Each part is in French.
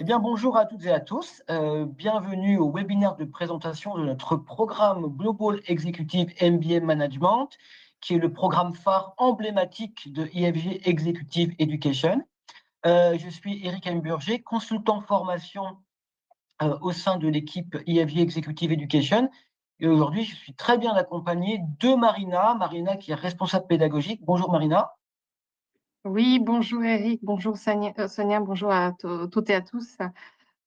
Eh bien, bonjour à toutes et à tous. Bienvenue au webinaire de présentation de notre programme Global Executive MBA Management, qui est le programme phare emblématique de IFG Executive Education. Je suis Eric Heimburger, consultant formation au sein de l'équipe IFG Executive Education. Et aujourd'hui, je suis très bien accompagné de Marina. Marina qui est responsable pédagogique. Bonjour Marina. Oui, bonjour Eric, bonjour Sonia, bonjour à toutes et à tous.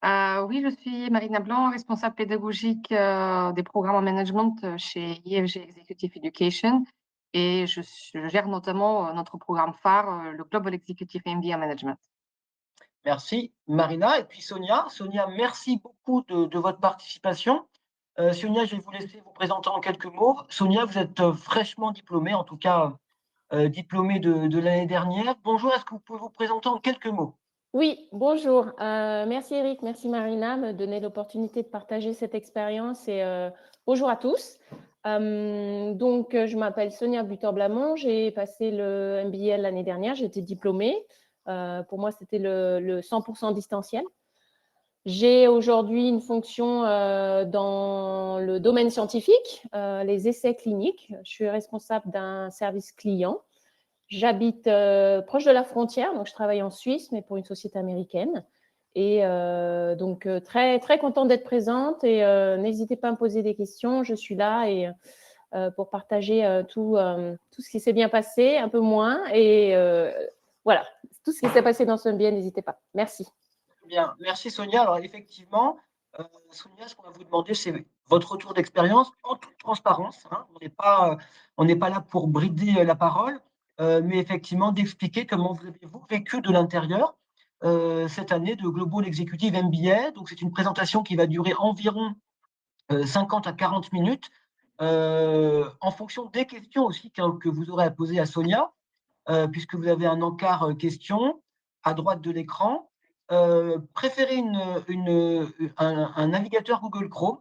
Oui, je suis Marina Blanc, responsable pédagogique des programmes en management chez IFG Executive Education et je gère notamment notre programme phare, le Global Executive MBA Management. Merci Marina. Et puis Sonia. Sonia, merci beaucoup de votre participation. Sonia, je vais vous laisser vous présenter en quelques mots. Sonia, vous êtes fraîchement diplômée, en tout cas diplômée de l'année dernière. Bonjour, est-ce que vous pouvez vous présenter en quelques mots? Oui, bonjour. Merci Eric, merci Marina, me donner l'opportunité de partager cette expérience et bonjour à tous. Je m'appelle Sonia Butor-Blamont, j'ai passé le MBA l'année dernière, j'étais diplômée. Pour moi, c'était le 100% distanciel. J'ai aujourd'hui une fonction dans le domaine scientifique, les essais cliniques. Je suis responsable d'un service client. J'habite proche de la frontière, donc je travaille en Suisse, mais pour une société américaine. Et très, très contente d'être présente et n'hésitez pas à me poser des questions, je suis là et pour partager tout ce qui s'est bien passé, un peu moins. Et voilà, tout ce qui s'est passé dans ce MBA, n'hésitez pas. Merci. Bien, merci Sonia. Alors effectivement, Sonia, ce qu'on va vous demander, c'est votre retour d'expérience en toute transparence, hein. On n'est pas là pour brider la parole, mais effectivement d'expliquer comment vous avez vous vécu de l'intérieur cette année de Global Executive MBA. Donc c'est une présentation qui va durer environ 50 à 40 minutes, en fonction des questions aussi que vous aurez à poser à Sonia, puisque vous avez un encart questions à droite de l'écran. Préférez un navigateur Google Chrome.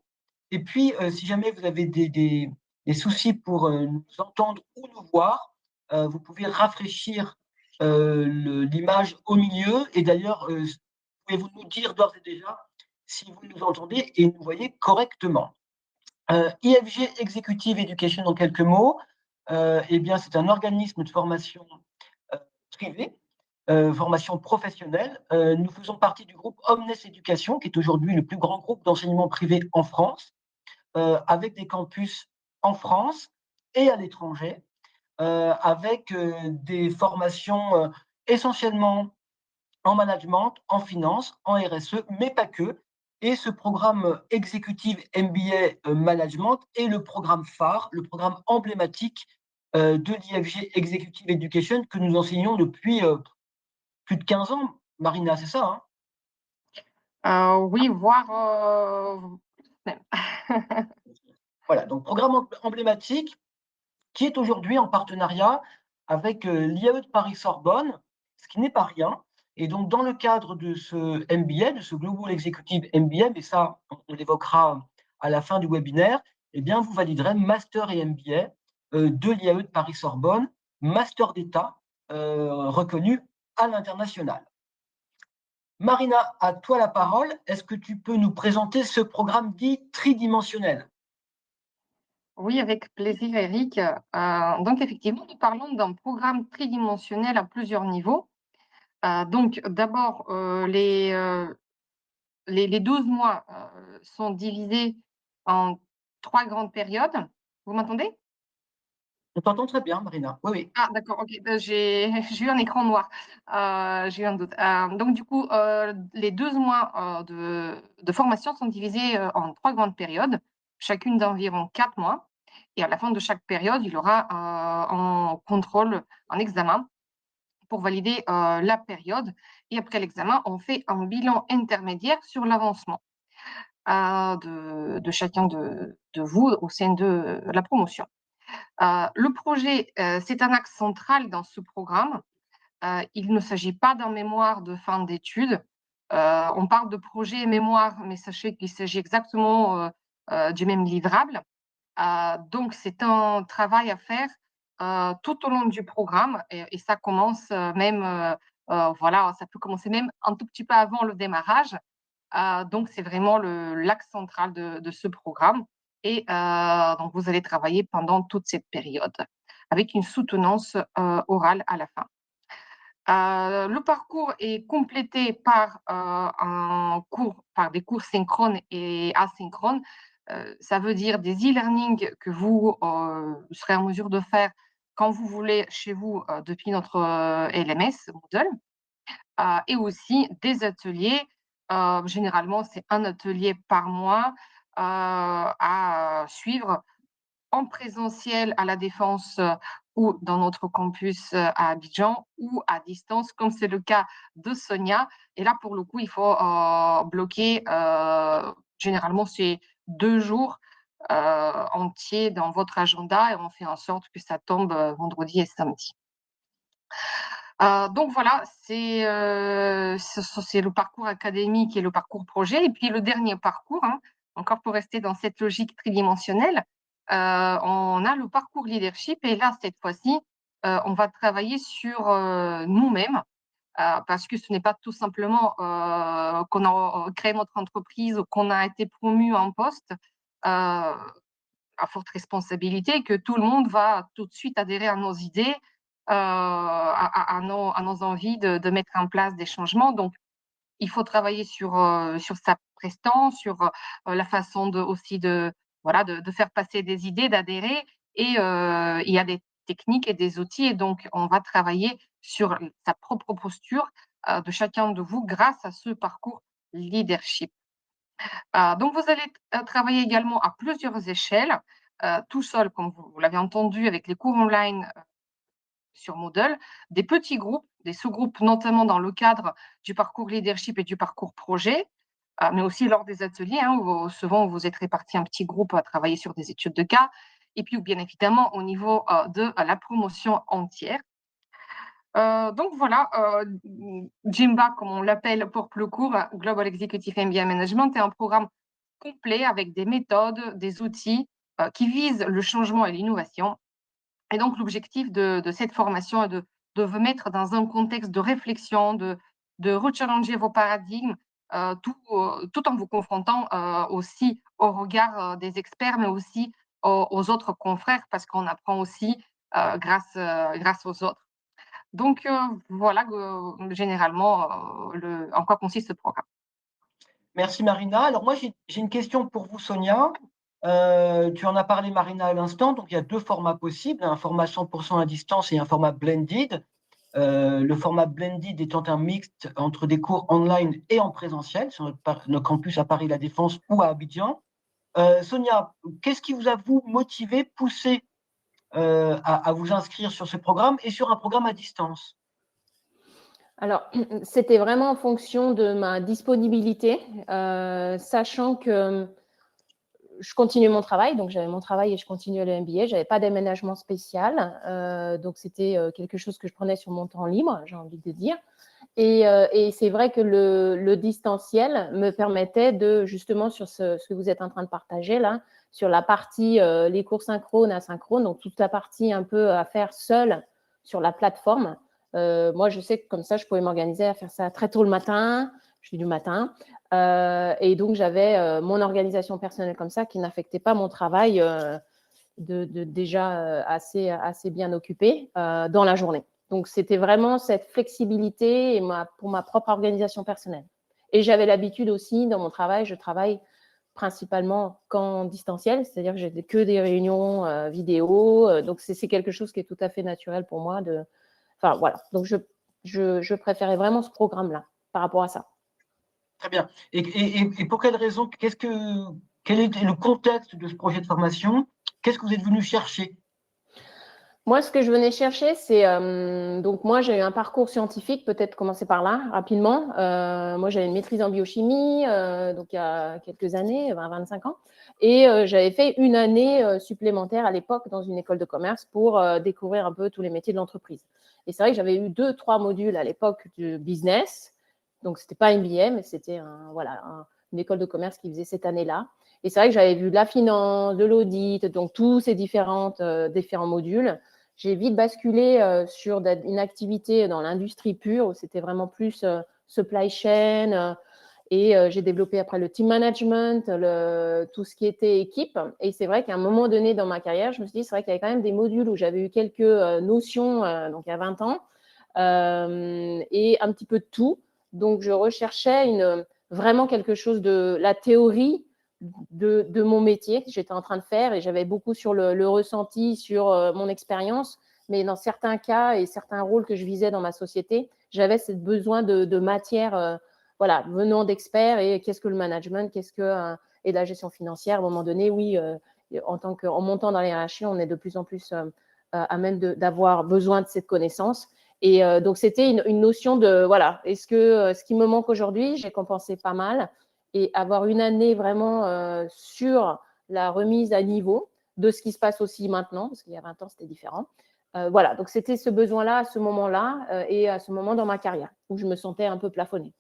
Et puis, si jamais vous avez des soucis pour nous entendre ou nous voir, vous pouvez rafraîchir l'image au milieu. Et d'ailleurs, pouvez-vous nous dire d'ores et déjà si vous nous entendez et nous voyez correctement. IFG Executive Education en quelques mots, eh bien, c'est un organisme de formation privé, formation professionnelle. Nous faisons partie du groupe Omnes Éducation, qui est aujourd'hui le plus grand groupe d'enseignement privé en France, avec des campus en France et à l'étranger, avec des formations essentiellement en management, en finance, en RSE, mais pas que. Et ce programme exécutif MBA Management est le programme phare, le programme emblématique de l'IFG Executive Education que nous enseignons depuis plus de 15 ans. Marina, c'est ça, hein? Oui, voire même. Voilà, donc programme emblématique qui est aujourd'hui en partenariat avec l'IAE de Paris-Sorbonne, ce qui n'est pas rien. Et donc, dans le cadre de ce MBA, de ce Global Executive MBA, mais ça, on l'évoquera à la fin du webinaire, eh bien, vous validerez Master et MBA de l'IAE de Paris-Sorbonne, Master d'État reconnu à l'international. Marina, à toi la parole. Est-ce que tu peux nous présenter ce programme dit tridimensionnel? Oui, avec plaisir Eric. Donc effectivement, nous parlons d'un programme tridimensionnel à plusieurs niveaux. Donc d'abord, les 12 mois sont divisés en trois grandes périodes. Vous m'entendez? On t'entend très bien, Marina. Oui, oui. Ah d'accord, OK. J'ai eu un écran noir. J'ai eu un doute. Donc du coup, les 12 mois de formation sont divisés en trois grandes périodes, chacune d'environ 4 mois. Et à la fin de chaque période, il y aura un contrôle, un examen pour valider la période. Et après l'examen, on fait un bilan intermédiaire sur l'avancement de chacun de vous au sein de la promotion. Le projet, c'est un axe central dans ce programme. Il ne s'agit pas d'un mémoire de fin d'études. On parle de projet et mémoire, mais sachez qu'il s'agit exactement du même livrable. Donc, c'est un travail à faire tout au long du programme et ça commence même voilà, ça peut commencer même un tout petit peu avant le démarrage. Donc, c'est vraiment l'axe central de ce programme. Et donc, vous allez travailler pendant toute cette période avec une soutenance orale à la fin. Le parcours est complété par par des cours synchrones et asynchrones. Ça veut dire des e-learning que vous serez en mesure de faire quand vous voulez chez vous depuis notre LMS Moodle, et aussi des ateliers. Généralement, c'est un atelier par mois à suivre en présentiel à La Défense ou dans notre campus à Abidjan, ou à distance, comme c'est le cas de Sonia. Et là, pour le coup, il faut bloquer, généralement, c'est 2 jours entiers dans votre agenda, et on fait en sorte que ça tombe vendredi et samedi. Donc voilà, c'est le parcours académique et le parcours projet. Et puis le dernier parcours, hein, encore pour rester dans cette logique tridimensionnelle, on a le parcours leadership. Et là, cette fois-ci, on va travailler sur nous-mêmes, parce que ce n'est pas tout simplement qu'on a créé notre entreprise ou qu'on a été promu en poste à forte responsabilité, que tout le monde va tout de suite adhérer à nos idées, à nos envies de mettre en place des changements. Donc, il faut travailler sur sa prestance, sur la façon aussi voilà, de faire passer des idées, d'adhérer. Et il y a des techniques et des outils. Et donc, on va travailler sur sa propre posture de chacun de vous grâce à ce parcours leadership. Donc, vous allez travailler également à plusieurs échelles, tout seul, comme vous l'avez entendu, avec les cours online sur Moodle, des petits groupes, des sous-groupes, notamment dans le cadre du parcours leadership et du parcours projet, mais aussi lors des ateliers, hein, où souvent vous êtes répartis en petits groupes à travailler sur des études de cas, et puis bien évidemment au niveau de la promotion entière. Donc voilà, GIMBA, comme on l'appelle pour le court, Global Executive MBA Management, est un programme complet avec des méthodes, des outils qui visent le changement et l'innovation. Et donc, l'objectif de cette formation est de vous mettre dans un contexte de réflexion, de rechallenger vos paradigmes, tout en vous confrontant aussi au regard des experts, mais aussi aux autres confrères, parce qu'on apprend aussi grâce aux autres. Donc, voilà généralement en quoi consiste ce programme. Merci Marina. Alors moi, j'ai une question pour vous, Sonia. Tu en as parlé, Marina, à l'instant. Donc, il y a 2 formats possibles, un format 100% à distance et un format blended. Le format blended étant un mixte entre des cours online et en présentiel sur notre campus à Paris La Défense ou à Abidjan. Sonia, qu'est-ce qui vous a motivé, poussé à vous inscrire sur ce programme et sur un programme à distance? Alors, c'était vraiment en fonction de ma disponibilité, sachant que je continuais mon travail, donc j'avais mon travail et je continuais le MBA. Je n'avais pas d'aménagement spécial, donc c'était quelque chose que je prenais sur mon temps libre, j'ai envie de dire. Et c'est vrai que le distanciel me permettait de, justement, sur ce que vous êtes en train de partager là, sur la partie les cours synchrones, asynchrones, donc toute la partie un peu à faire seule sur la plateforme. Moi, je sais que comme ça, je pouvais m'organiser à faire ça très tôt le matin, je suis du matin, et donc j'avais mon organisation personnelle comme ça qui n'affectait pas mon travail déjà assez bien occupé dans la journée. Donc, c'était vraiment cette flexibilité pour ma propre organisation personnelle. Et j'avais l'habitude aussi, dans mon travail, je travaille principalement qu'en distanciel, c'est-à-dire que j'ai que des réunions vidéo. Donc, c'est quelque chose qui est tout à fait naturel pour moi. Enfin, voilà. Donc, je préférais vraiment ce programme-là par rapport à ça. Très bien. Et pour quelle raison, quel est le contexte de ce projet de formation? Qu'est-ce que vous êtes venu chercher? Moi, ce que je venais chercher, c'est donc moi, j'ai eu un parcours scientifique, peut-être commencer par là rapidement. Moi, j'avais une maîtrise en biochimie, donc il y a quelques années, 25 ans, et j'avais fait une année supplémentaire à l'époque dans une école de commerce pour découvrir un peu tous les métiers de l'entreprise. Et c'est vrai que j'avais eu 2-3 modules à l'époque de business, donc c'était pas MBA, mais c'était une école de commerce qui faisait cette année-là. Et c'est vrai que j'avais vu de la finance, de l'audit, donc tous ces différents modules. j'ai vite basculé sur une activité dans l'industrie pure, où c'était vraiment plus supply chain, et j'ai développé après le team management, tout ce qui était équipe. Et c'est vrai qu'à un moment donné dans ma carrière, je me suis dit, c'est vrai qu'il y avait quand même des modules où j'avais eu quelques notions, donc il y a 20 ans, et un petit peu de tout. Donc, je recherchais vraiment quelque chose de la théorie de mon métier que j'étais en train de faire, et j'avais beaucoup sur le ressenti, sur mon expérience, mais dans certains cas et certains rôles que je visais dans ma société, j'avais ce besoin de matière voilà, venant d'experts. Et qu'est-ce que le management, et de la gestion financière. À un moment donné, oui, en montant dans les hiérarchies, on est de plus en plus à même d'avoir besoin de cette connaissance. Et donc, c'était une notion de, voilà, est-ce que ce qui me manque aujourd'hui, j'ai compensé pas mal, et avoir une année vraiment sur la remise à niveau de ce qui se passe aussi maintenant, parce qu'il y a 20 ans, c'était différent. Voilà, donc c'était ce besoin-là, à ce moment-là, et à ce moment dans ma carrière, où je me sentais un peu plafonnée.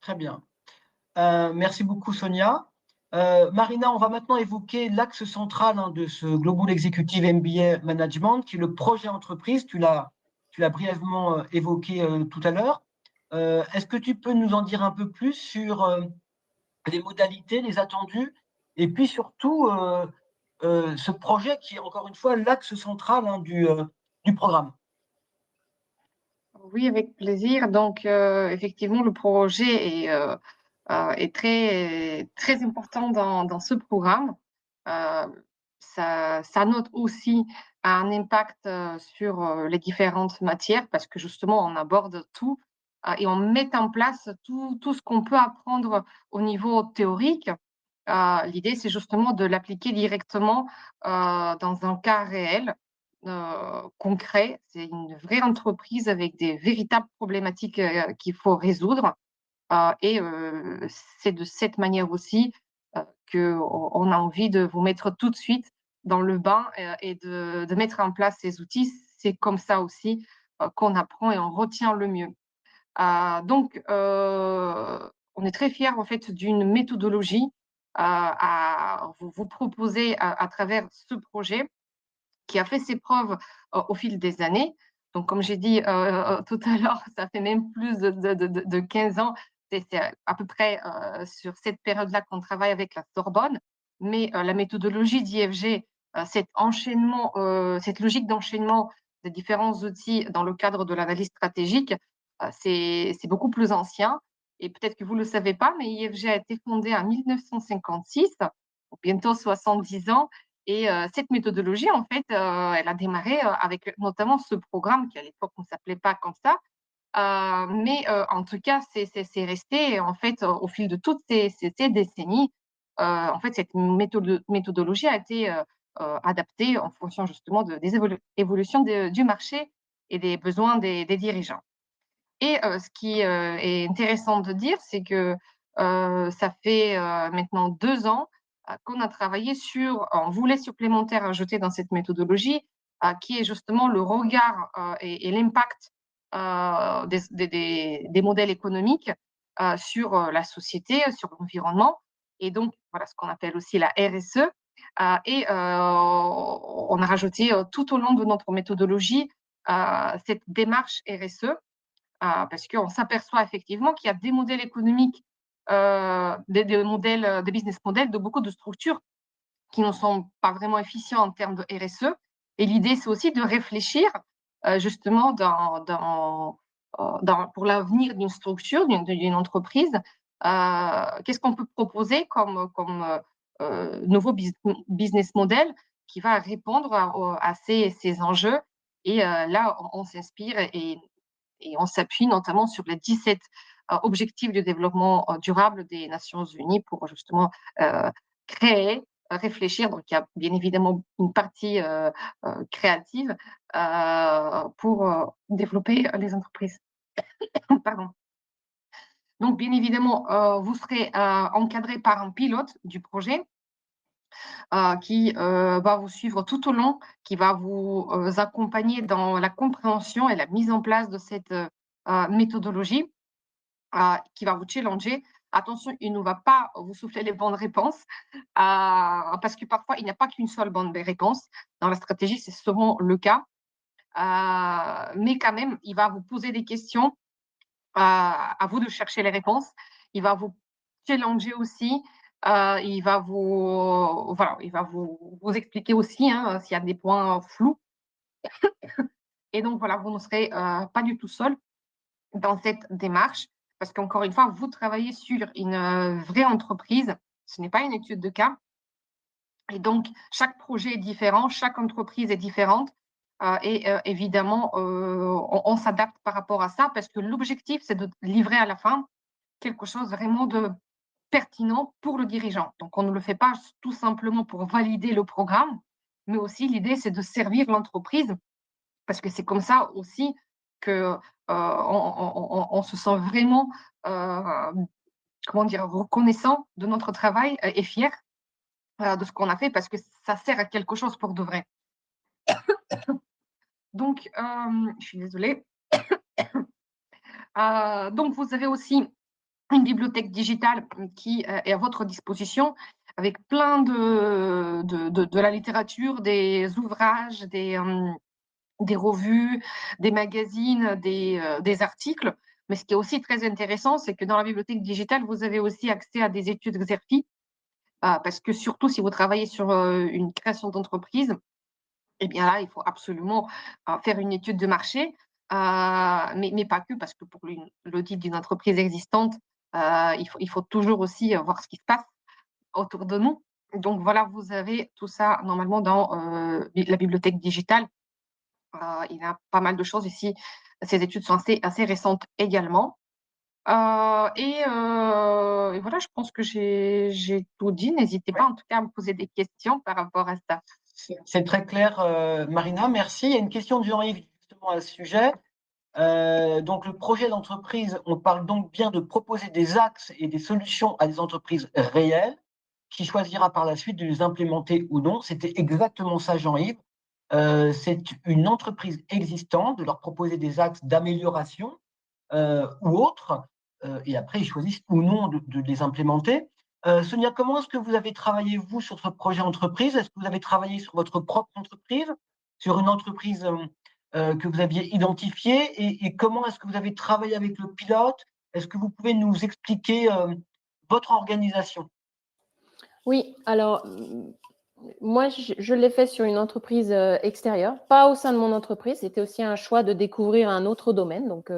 Très bien. Merci beaucoup, Sonia. Marina, on va maintenant évoquer l'axe central de ce Global Executive MBA Management, qui est le projet entreprise. Tu l'as brièvement évoqué tout à l'heure. Est-ce que tu peux nous en dire un peu plus sur les modalités, les attendus, et puis surtout ce projet qui est encore une fois l'axe central du programme? Oui, avec plaisir. Donc, effectivement, le projet est très, très important dans ce programme. Ça note aussi un impact sur les différentes matières, parce que justement, on aborde tout et on met en place tout ce qu'on peut apprendre au niveau théorique. L'idée, c'est justement de l'appliquer directement dans un cas réel, concret. C'est une vraie entreprise avec des véritables problématiques qu'il faut résoudre. Et c'est de cette manière aussi qu'on a envie de vous mettre tout de suite dans le bain et de mettre en place ces outils. C'est comme ça aussi qu'on apprend et on retient le mieux. Donc, on est très fiers en fait d'une méthodologie à vous proposer à travers ce projet, qui a fait ses preuves au fil des années. Donc, comme j'ai dit tout à l'heure, ça fait même plus de 15 ans. C'est à peu près sur cette période-là qu'on travaille avec la Sorbonne. Mais la méthodologie d'IFG, cette logique d'enchaînement des différents outils dans le cadre de l'analyse stratégique, c'est beaucoup plus ancien. Et peut-être que vous ne le savez pas, mais IFG a été fondé en 1956, donc bientôt 70 ans. Et cette méthodologie, en fait, elle a démarré avec notamment ce programme qui, à l'époque, ne s'appelait pas comme ça. Mais en tout cas, c'est resté, en fait, au fil de toutes ces décennies. En fait, cette méthodologie a été adaptée en fonction justement des évolutions du marché et des besoins des dirigeants. Et ce qui est intéressant de dire, c'est que ça fait maintenant 2 ans qu'on a travaillé sur un volet supplémentaire ajouté dans cette méthodologie, qui est justement le regard et l'impact des modèles économiques sur la société, sur l'environnement, et donc voilà ce qu'on appelle aussi la RSE. Et on a rajouté tout au long de notre méthodologie cette démarche RSE, parce qu'on s'aperçoit effectivement qu'il y a des modèles économiques, des business models de beaucoup de structures qui ne sont pas vraiment efficients en termes de RSE. Et l'idée, c'est aussi de réfléchir justement pour l'avenir d'une structure, d'une entreprise. Qu'est-ce qu'on peut proposer comme nouveau business model qui va répondre à ces enjeux. Et là, on s'inspire et on s'appuie notamment sur les 17 objectifs de développement durable des Nations Unies pour justement créer, réfléchir. Donc, il y a bien évidemment une partie créative pour développer les entreprises. Pardon. Donc, bien évidemment, vous serez encadré par un pilote du projet qui va vous suivre tout au long, qui va vous accompagner dans la compréhension et la mise en place de cette méthodologie, qui va vous challenger attention, il ne va pas vous souffler les bonnes réponses parce que parfois, il n'y a pas qu'une seule bonne réponse. Dans la stratégie, c'est souvent le cas. Mais quand même, il va vous poser des questions, à vous de chercher les réponses. Il va vous challenger aussi. Il va vous expliquer aussi s'il y a des points flous. Et donc, voilà, vous ne serez pas du tout seul dans cette démarche parce qu'encore une fois, vous travaillez sur une vraie entreprise. Ce n'est pas une étude de cas. Et donc, chaque projet est différent, chaque entreprise est différente. Évidemment, on s'adapte par rapport à ça parce que l'objectif, c'est de livrer à la fin quelque chose vraiment de pertinent pour le dirigeant. Donc, on ne le fait pas tout simplement pour valider le programme, mais aussi l'idée, c'est de servir l'entreprise parce que c'est comme ça aussi que on se sent vraiment reconnaissant de notre travail et fier de ce qu'on a fait parce que ça sert à quelque chose pour de vrai. Donc, je suis désolée. Donc, vous avez aussi une bibliothèque digitale qui est à votre disposition avec plein de la littérature, des ouvrages, des revues, des magazines, des articles. Mais ce qui est aussi très intéressant, c'est que dans la bibliothèque digitale, vous avez aussi accès à des études Xerfi, parce que surtout si vous travaillez sur une création d'entreprise, eh bien là, il faut absolument faire une étude de marché, mais pas que, parce que pour l'audit d'une entreprise existante, il faut toujours aussi voir ce qui se passe autour de nous. Donc voilà, vous avez tout ça normalement dans la bibliothèque digitale. Il y a pas mal de choses ici. Ces études sont assez récentes également. Et voilà, je pense que j'ai tout dit. N'hésitez pas en tout cas à me poser des questions par rapport à ça. C'est très clair, Marina, merci. Il y a une question de Jean-Yves justement à ce sujet. Donc, le projet d'entreprise, on parle donc bien de proposer des axes et des solutions à des entreprises réelles qui choisira par la suite de les implémenter ou non. C'était exactement ça, Jean-Yves. C'est une entreprise existante, de leur proposer des axes d'amélioration ou autres, et après, ils choisissent ou non de les implémenter. Sonia, comment est-ce que vous avez travaillé, vous, sur ce projet entreprise? Est-ce que vous avez travaillé sur votre propre entreprise, sur une entreprise que vous aviez identifiée, et comment est-ce que vous avez travaillé avec le pilote? Est-ce que vous pouvez nous expliquer votre organisation? Oui, alors, moi, je l'ai fait sur une entreprise extérieure, pas au sein de mon entreprise. C'était aussi un choix de découvrir un autre domaine. Donc,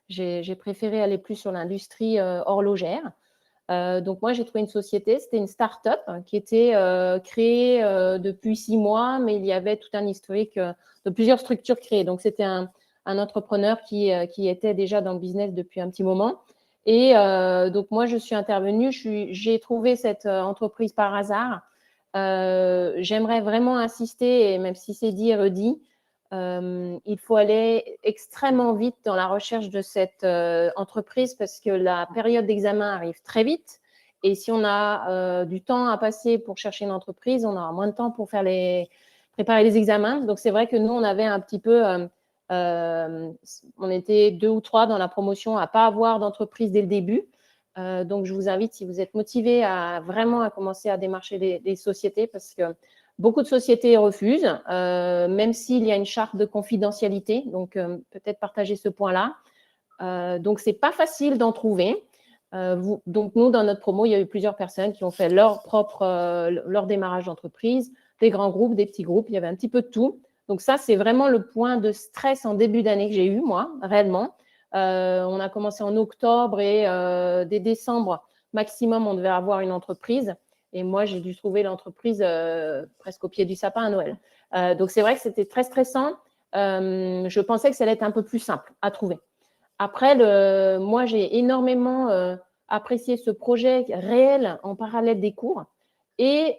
j'ai préféré aller plus sur l'industrie horlogère. Donc, moi, j'ai trouvé une société, c'était une start-up qui était créée depuis 6 mois, mais il y avait tout un historique de plusieurs structures créées. Donc, c'était un entrepreneur qui était déjà dans le business depuis un petit moment. Et donc, moi, je suis intervenue, j'ai trouvé cette entreprise par hasard. J'aimerais vraiment insister, et même si c'est dit et redit, il faut aller extrêmement vite dans la recherche de cette entreprise parce que la période d'examen arrive très vite. Et si on a du temps à passer pour chercher une entreprise, on aura moins de temps pour préparer les examens. Donc, c'est vrai que nous, on avait un petit peu… on était 2 ou 3 dans la promotion à ne pas avoir d'entreprise dès le début. Donc, je vous invite, si vous êtes motivé, à commencer à démarcher des sociétés parce que beaucoup de sociétés refusent, même s'il y a une charte de confidentialité. Donc, peut-être partager ce point-là. Donc, ce n'est pas facile d'en trouver. Donc, nous, dans notre promo, il y a eu plusieurs personnes qui ont fait leur démarrage d'entreprise, des grands groupes, des petits groupes. Il y avait un petit peu de tout. Donc, ça, c'est vraiment le point de stress en début d'année que j'ai eu, moi, réellement. On a commencé en octobre et dès décembre, maximum, on devait avoir une entreprise. Et moi, j'ai dû trouver l'entreprise presque au pied du sapin à Noël. Donc, c'est vrai que c'était très stressant. Je pensais que ça allait être un peu plus simple à trouver. Après, moi, j'ai énormément apprécié ce projet réel en parallèle des cours. Et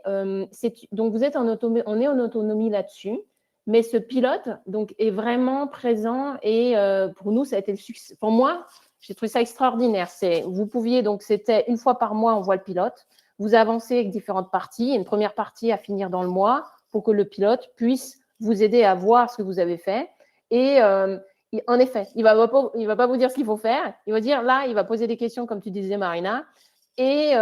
donc, on est en autonomie là-dessus. Mais ce pilote donc, est vraiment présent et pour nous, ça a été le succès. Pour moi, j'ai trouvé ça extraordinaire. Vous pouviez, donc c'était une fois par mois, on voit le pilote. Vous avancez avec différentes parties. Une première partie à finir dans le mois pour que le pilote puisse vous aider à voir ce que vous avez fait. Et en effet, il ne va pas vous dire ce qu'il faut faire. Il va dire, là, il va poser des questions, comme tu disais, Marina. et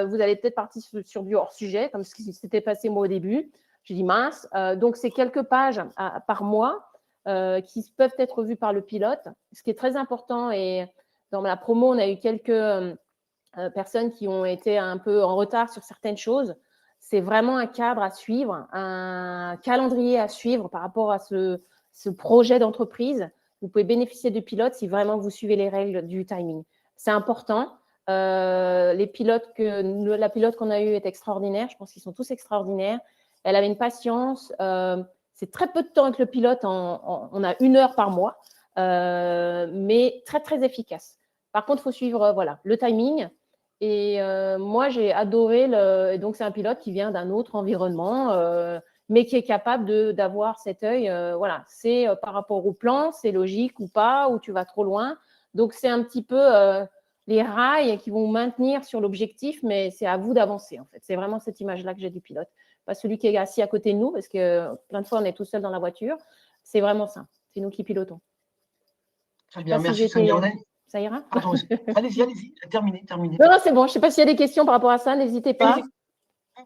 vous allez peut-être partir sur du hors-sujet, comme ce qui s'était passé moi au début. J'ai dit mince. Donc, c'est quelques pages par mois qui peuvent être vues par le pilote. Ce qui est très important, et dans la promo, on a eu quelques personnes qui ont été un peu en retard sur certaines choses. C'est vraiment un cadre à suivre, un calendrier à suivre par rapport à ce projet d'entreprise. Vous pouvez bénéficier de pilotes si vraiment vous suivez les règles du timing. C'est important. La pilote qu'on a eue est extraordinaire. Je pense qu'ils sont tous extraordinaires. Elle avait une patience. C'est très peu de temps avec le pilote. On a 1 heure par mois, mais très, très efficace. Par contre, il faut suivre le timing. Et moi, j'ai adoré. Donc, c'est un pilote qui vient d'un autre environnement, mais qui est capable d'avoir cet œil. Voilà, c'est par rapport au plan, c'est logique ou pas, ou tu vas trop loin. Donc, c'est un petit peu les rails qui vont maintenir sur l'objectif, mais c'est à vous d'avancer, en fait. C'est vraiment cette image-là que j'ai du pilote. Pas celui qui est assis à côté de nous, parce que plein de fois, on est tout seul dans la voiture. C'est vraiment ça. C'est nous qui pilotons. Très bien, merci Sonia. Ça ira? Pardon, allez-y, terminez. Non, c'est bon. Je ne sais pas s'il y a des questions par rapport à ça, n'hésitez pas.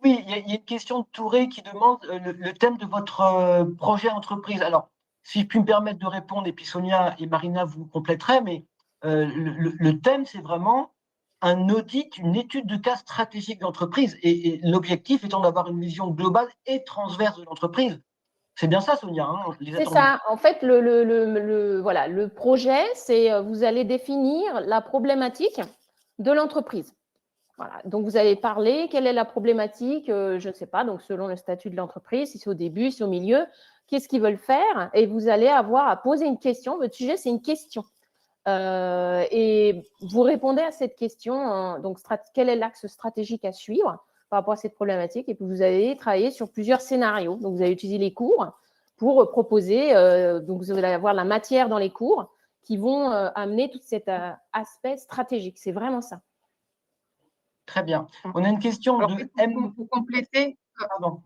Oui, il y a une question de Touré qui demande le thème de votre projet entreprise. Alors, si je puis me permettre de répondre, et puis Sonia et Marina vous compléterez, mais le thème, c'est vraiment un audit, une étude de cas stratégique d'entreprise, et l'objectif étant d'avoir une vision globale et transverse de l'entreprise. C'est bien ça, Sonia, hein, c'est ça. En fait, le projet, c'est vous allez définir la problématique de l'entreprise. Voilà. Donc, vous allez parler, quelle est la problématique, je ne sais pas, donc selon le statut de l'entreprise, si c'est au début, si c'est au milieu, qu'est-ce qu'ils veulent faire, et vous allez avoir à poser une question. Votre sujet, c'est une question. Et vous répondez à cette question, donc quel est l'axe stratégique à suivre par rapport à cette problématique, et puis vous allez travailler sur plusieurs scénarios. Donc, vous allez utiliser les cours pour proposer, donc vous allez avoir la matière dans les cours qui vont amener tout cet aspect stratégique. C'est vraiment ça. Très bien. On a une question alors, de M. Pour compléter, pardon.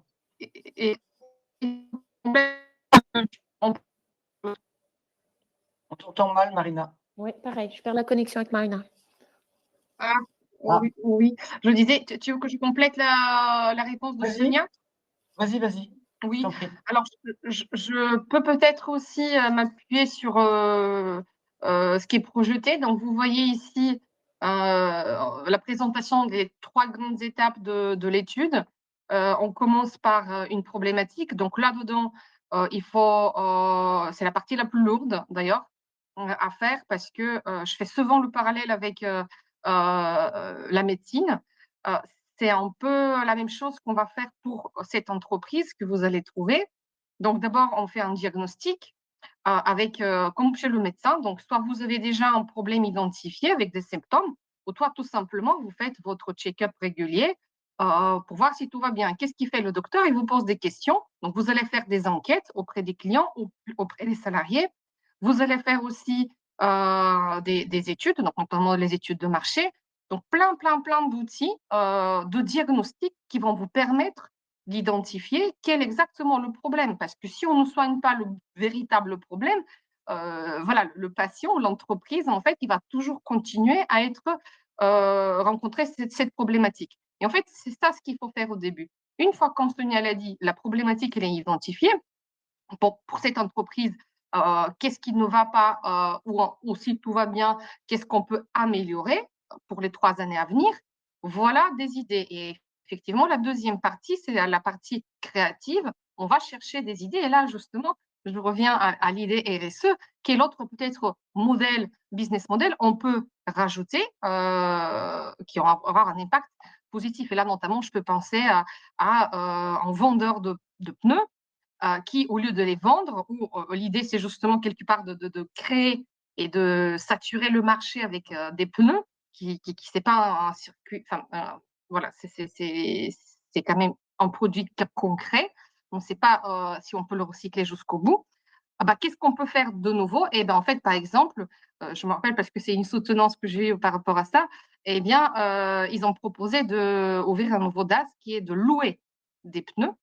On t'entend mal, Marina. Oui, pareil, je perds la connexion avec Marina. Oui. Je disais, tu veux que je complète la réponse de Sonia? Vas-y. Oui, alors je peux peut-être aussi m'appuyer sur ce qui est projeté. Donc, vous voyez ici la présentation des 3 grandes étapes de l'étude. On commence par une problématique. Donc, là-dedans, c'est la partie la plus lourde d'ailleurs à faire, parce que je fais souvent le parallèle avec la médecine. C'est un peu la même chose qu'on va faire pour cette entreprise que vous allez trouver. Donc, d'abord, on fait un diagnostic avec, comme chez le médecin. Donc, soit vous avez déjà un problème identifié avec des symptômes, ou soit tout simplement, vous faites votre check-up régulier pour voir si tout va bien. Qu'est-ce qu'il fait le docteur? Il vous pose des questions. Donc, vous allez faire des enquêtes auprès des clients, auprès des salariés. Vous allez faire aussi des études, donc notamment les études de marché. Donc, plein d'outils de diagnostic qui vont vous permettre d'identifier quel est exactement le problème. Parce que si on ne soigne pas le véritable problème, le patient, l'entreprise, en fait, il va toujours continuer à rencontrer cette problématique. Et en fait, c'est ça ce qu'il faut faire au début. Une fois qu'on l'a dit, la problématique, elle est identifiée. Pour cette entreprise, qu'est-ce qui ne va pas ou si tout va bien, qu'est-ce qu'on peut améliorer pour les 3 années à venir? Voilà des idées. Et effectivement, la deuxième partie, c'est la partie créative. On va chercher des idées. Et là, justement, je reviens à l'idée RSE, qui est l'autre peut-être modèle, business model, on peut rajouter, qui aura un impact positif. Et là, notamment, je peux penser à un vendeur de pneus qui, au lieu de les vendre, où l'idée c'est justement quelque part de créer et de saturer le marché avec des pneus qui c'est pas un circuit, voilà, c'est quand même un produit concret. On ne sait pas si on peut le recycler jusqu'au bout. Qu'est-ce qu'on peut faire de nouveau? Et en fait, par exemple, je me rappelle parce que c'est une soutenance que j'ai eue par rapport à ça, ils ont proposé d'ouvrir un nouveau DAS qui est de louer des pneus.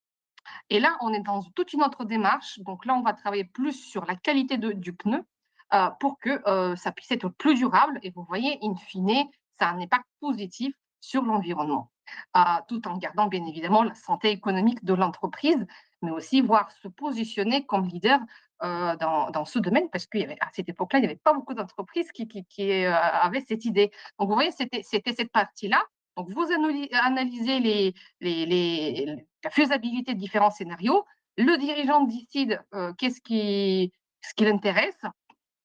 Et là, on est dans toute une autre démarche. Donc là, on va travailler plus sur la qualité du pneu pour que ça puisse être plus durable. Et vous voyez, in fine, ça a un impact positif sur l'environnement, tout en gardant bien évidemment la santé économique de l'entreprise, mais aussi voir se positionner comme leader dans ce domaine, parce qu'à cette époque-là, il n'y avait pas beaucoup d'entreprises qui avaient cette idée. Donc, vous voyez, c'était cette partie-là. Donc, vous analysez la faisabilité de différents scénarios. Le dirigeant décide ce qui l'intéresse.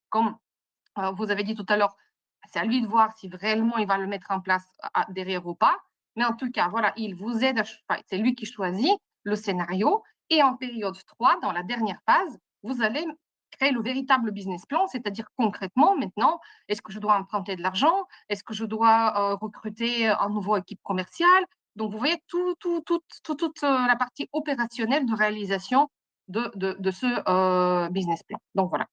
Comme vous avez dit tout à l'heure, c'est à lui de voir si réellement il va le mettre en place derrière ou pas. Mais en tout cas, voilà, il vous aide, c'est lui qui choisit le scénario. Et en période 3, dans la dernière phase, vous allez créer le véritable business plan, c'est-à-dire concrètement, maintenant, est-ce que je dois emprunter de l'argent? Est-ce que je dois recruter un nouveau équipe commerciale? Donc, vous voyez toute la partie opérationnelle de réalisation de ce business plan. Donc, voilà.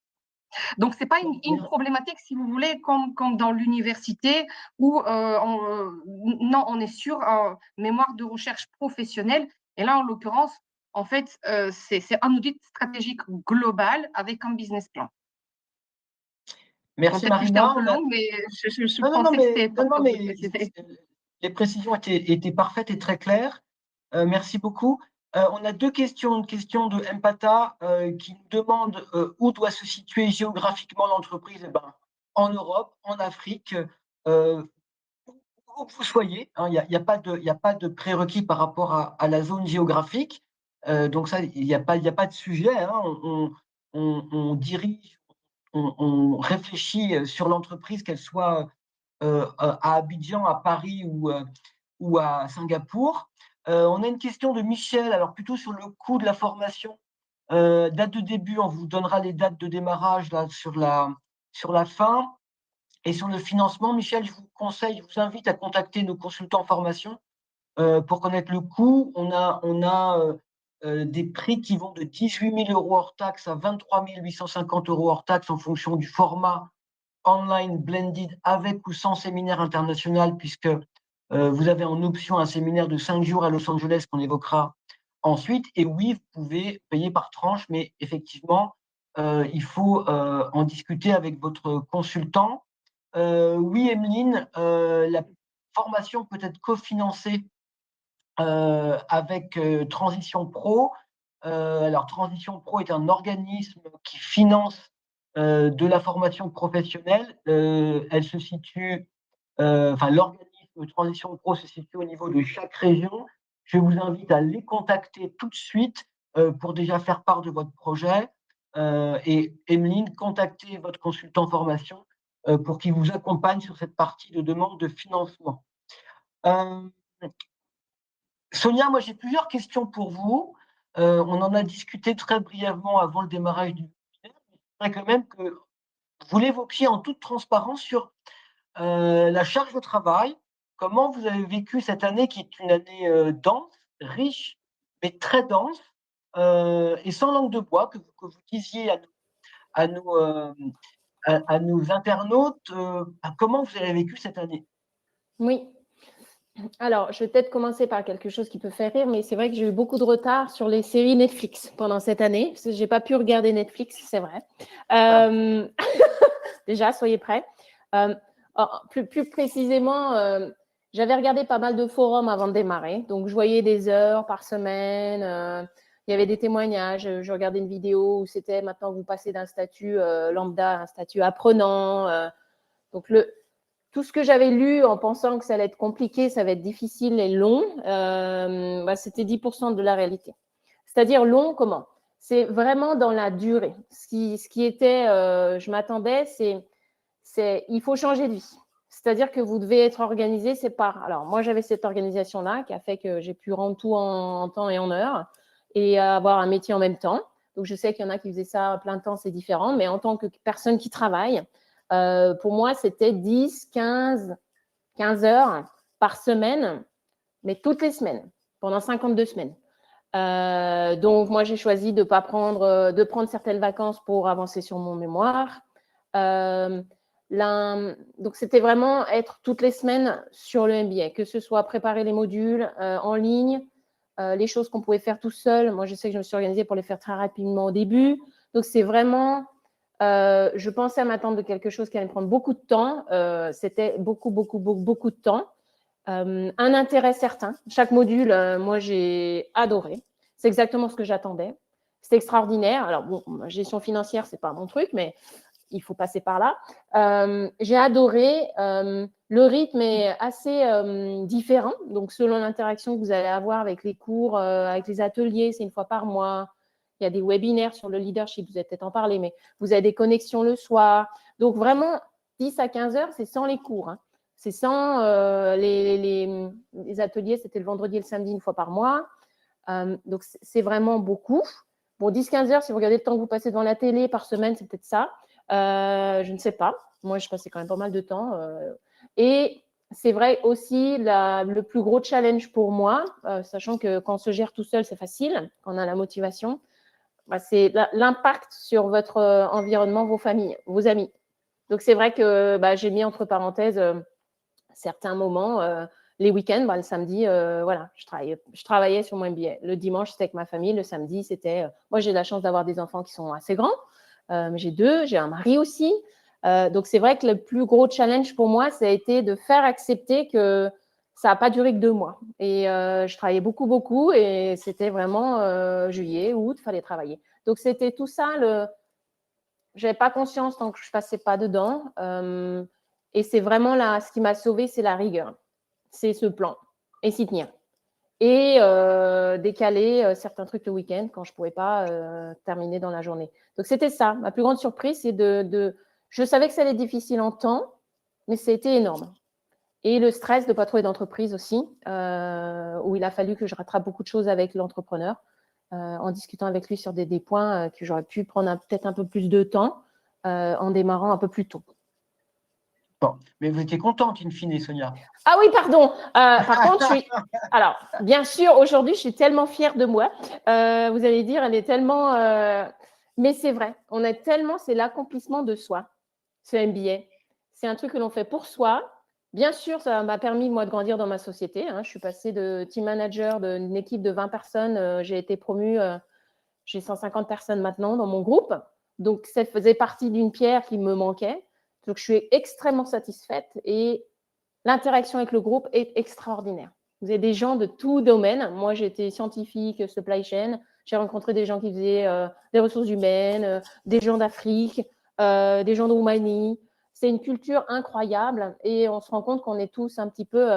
Donc, ce n'est pas une problématique, si vous voulez, comme dans l'université, où non, on est sur mémoire de recherche professionnelle. Et là, en l'occurrence, en fait, c'est un audit stratégique global avec un business plan. Merci Bon, Marina. un peu long, mais je pensais que c'était important de préciser. Les précisions étaient parfaites et très claires. Merci beaucoup. On a deux questions. Une question de Empata qui nous demande où doit se situer géographiquement l'entreprise. Eh ben, en Europe, en Afrique, où que vous soyez. Il n'y a pas de prérequis par rapport à la zone géographique. Donc ça, il n'y a pas de sujet. Hein. On dirige, on réfléchit sur l'entreprise, qu'elle soit à Abidjan, à Paris ou à Singapour. On a une question de Michel, alors plutôt sur le coût de la formation. Date de début, on vous donnera les dates de démarrage là, sur la fin. Et sur le financement, Michel, je vous invite à contacter nos consultants en formation pour connaître le coût. On a des prix qui vont de 18 000 € hors taxe à 23 850 € hors taxe en fonction du format online blended avec ou sans séminaire international, puisque vous avez en option un séminaire de 5 jours à Los Angeles qu'on évoquera ensuite. Et oui, vous pouvez payer par tranche, mais effectivement, il faut en discuter avec votre consultant. Oui, Emeline, la formation peut être cofinancée avec Transition Pro. Alors, Transition Pro est un organisme qui finance de la formation professionnelle. Elle se situe, l'organisme Transition Pro se situe au niveau de chaque région. Je vous invite à les contacter tout de suite pour déjà faire part de votre projet. Et Emeline, contactez votre consultant formation pour qu'il vous accompagne sur cette partie de demande de financement. Sonia, moi j'ai plusieurs questions pour vous. On en a discuté très brièvement avant le démarrage du webinaire. Je voudrais quand même que vous l'évoquiez en toute transparence sur la charge de travail, comment vous avez vécu cette année qui est une année dense, riche, mais très dense, et sans langue de bois, que vous disiez à nos internautes, comment vous avez vécu cette année? Oui. Alors, je vais peut-être commencer par quelque chose qui peut faire rire, mais c'est vrai que j'ai eu beaucoup de retard sur les séries Netflix pendant cette année, parce que je n'ai pas pu regarder Netflix, c'est vrai. Déjà, soyez prêts. Plus précisément, j'avais regardé pas mal de forums avant de démarrer, donc je voyais des heures par semaine, il y avait des témoignages, je regardais une vidéo où c'était maintenant vous passez d'un statut lambda à un statut apprenant. Donc, tout ce que j'avais lu en pensant que ça allait être compliqué, ça va être difficile et long, c'était 10% de la réalité. C'est-à-dire long, comment? C'est vraiment dans la durée. Ce qui était, je m'attendais, c'est il faut changer de vie. C'est-à-dire que vous devez être organisé, c'est par… Alors, moi, j'avais cette organisation-là qui a fait que j'ai pu rendre tout en temps et en heure et avoir un métier en même temps. Donc, je sais qu'il y en a qui faisaient ça à plein temps, c'est différent, mais en tant que personne qui travaille, pour moi, c'était 10, 15 heures par semaine, mais toutes les semaines, pendant 52 semaines. Donc, moi, j'ai choisi de prendre certaines vacances pour avancer sur mon mémoire. Donc, c'était vraiment être toutes les semaines sur le MBA, que ce soit préparer les modules en ligne, les choses qu'on pouvait faire tout seul. Moi, je sais que je me suis organisée pour les faire très rapidement au début. Donc, c'est vraiment… je pensais à m'attendre de quelque chose qui allait me prendre beaucoup de temps. C'était beaucoup de temps. un intérêt certain. Chaque module, moi, j'ai adoré. C'est exactement ce que j'attendais. C'est extraordinaire. Alors, bon, gestion financière, ce n'est pas mon truc, mais il faut passer par là. J'ai adoré. Le rythme est assez différent. Donc, selon l'interaction que vous allez avoir avec les cours, avec les ateliers, c'est une fois par mois. Il y a des webinaires sur le leadership, vous allez peut-être en parler, mais vous avez des connexions le soir. Donc, vraiment, 10 à 15 heures, c'est sans les cours. Hein. C'est sans les ateliers, c'était le vendredi et le samedi une fois par mois. Donc, c'est vraiment beaucoup. Bon, 10-15 heures, si vous regardez le temps que vous passez devant la télé par semaine, c'est peut-être ça. Je ne sais pas. Moi, je passais quand même pas mal de temps. Et c'est vrai aussi, le plus gros challenge pour moi, sachant que quand on se gère tout seul, c'est facile, quand on a la motivation, c'est l'impact sur votre environnement, vos familles, vos amis. Donc, c'est vrai que j'ai mis entre parenthèses certains moments, les week-ends, le samedi, voilà, je travaillais sur mon MBA. Le dimanche, c'était avec ma famille. Le samedi, c'était… moi, j'ai la chance d'avoir des enfants qui sont assez grands. J'ai 2, j'ai un mari aussi. Donc, c'est vrai que le plus gros challenge pour moi, ça a été de faire accepter que ça n'a pas duré que 2 mois. Et je travaillais beaucoup, beaucoup. Et c'était vraiment juillet, août, il fallait travailler. Donc, c'était tout ça. Je n'avais pas conscience tant que je ne passais pas dedans. Et c'est vraiment là, ce qui m'a sauvée, c'est la rigueur. C'est ce plan et s'y tenir. Et décaler certains trucs le week-end quand je ne pouvais pas terminer dans la journée. Donc, c'était ça. Ma plus grande surprise, c'est je savais que ça allait être difficile en temps, mais c'était énorme. Et le stress de ne pas trouver d'entreprise aussi, où il a fallu que je rattrape beaucoup de choses avec l'entrepreneur, en discutant avec lui sur des points que j'aurais pu prendre peut-être un peu plus de temps en démarrant un peu plus tôt. Bon, mais vous étiez contente, in fine, Sonia. Ah oui, pardon. Par contre, alors, bien sûr, aujourd'hui, je suis tellement fière de moi. Vous allez dire, elle est tellement… mais c'est vrai, on est tellement… C'est l'accomplissement de soi, ce MBA. C'est un truc que l'on fait pour soi. Bien sûr, ça m'a permis, moi, de grandir dans ma société. Hein. Je suis passée de team manager d'une équipe de 20 personnes. J'ai été promue… j'ai 150 personnes maintenant dans mon groupe. Donc, ça faisait partie d'une pierre qui me manquait. Donc, je suis extrêmement satisfaite et l'interaction avec le groupe est extraordinaire. Vous avez des gens de tout domaine. Moi, j'étais scientifique, supply chain. J'ai rencontré des gens qui faisaient des ressources humaines, des gens d'Afrique, des gens de Roumanie. C'est une culture incroyable et on se rend compte qu'on est tous un petit peu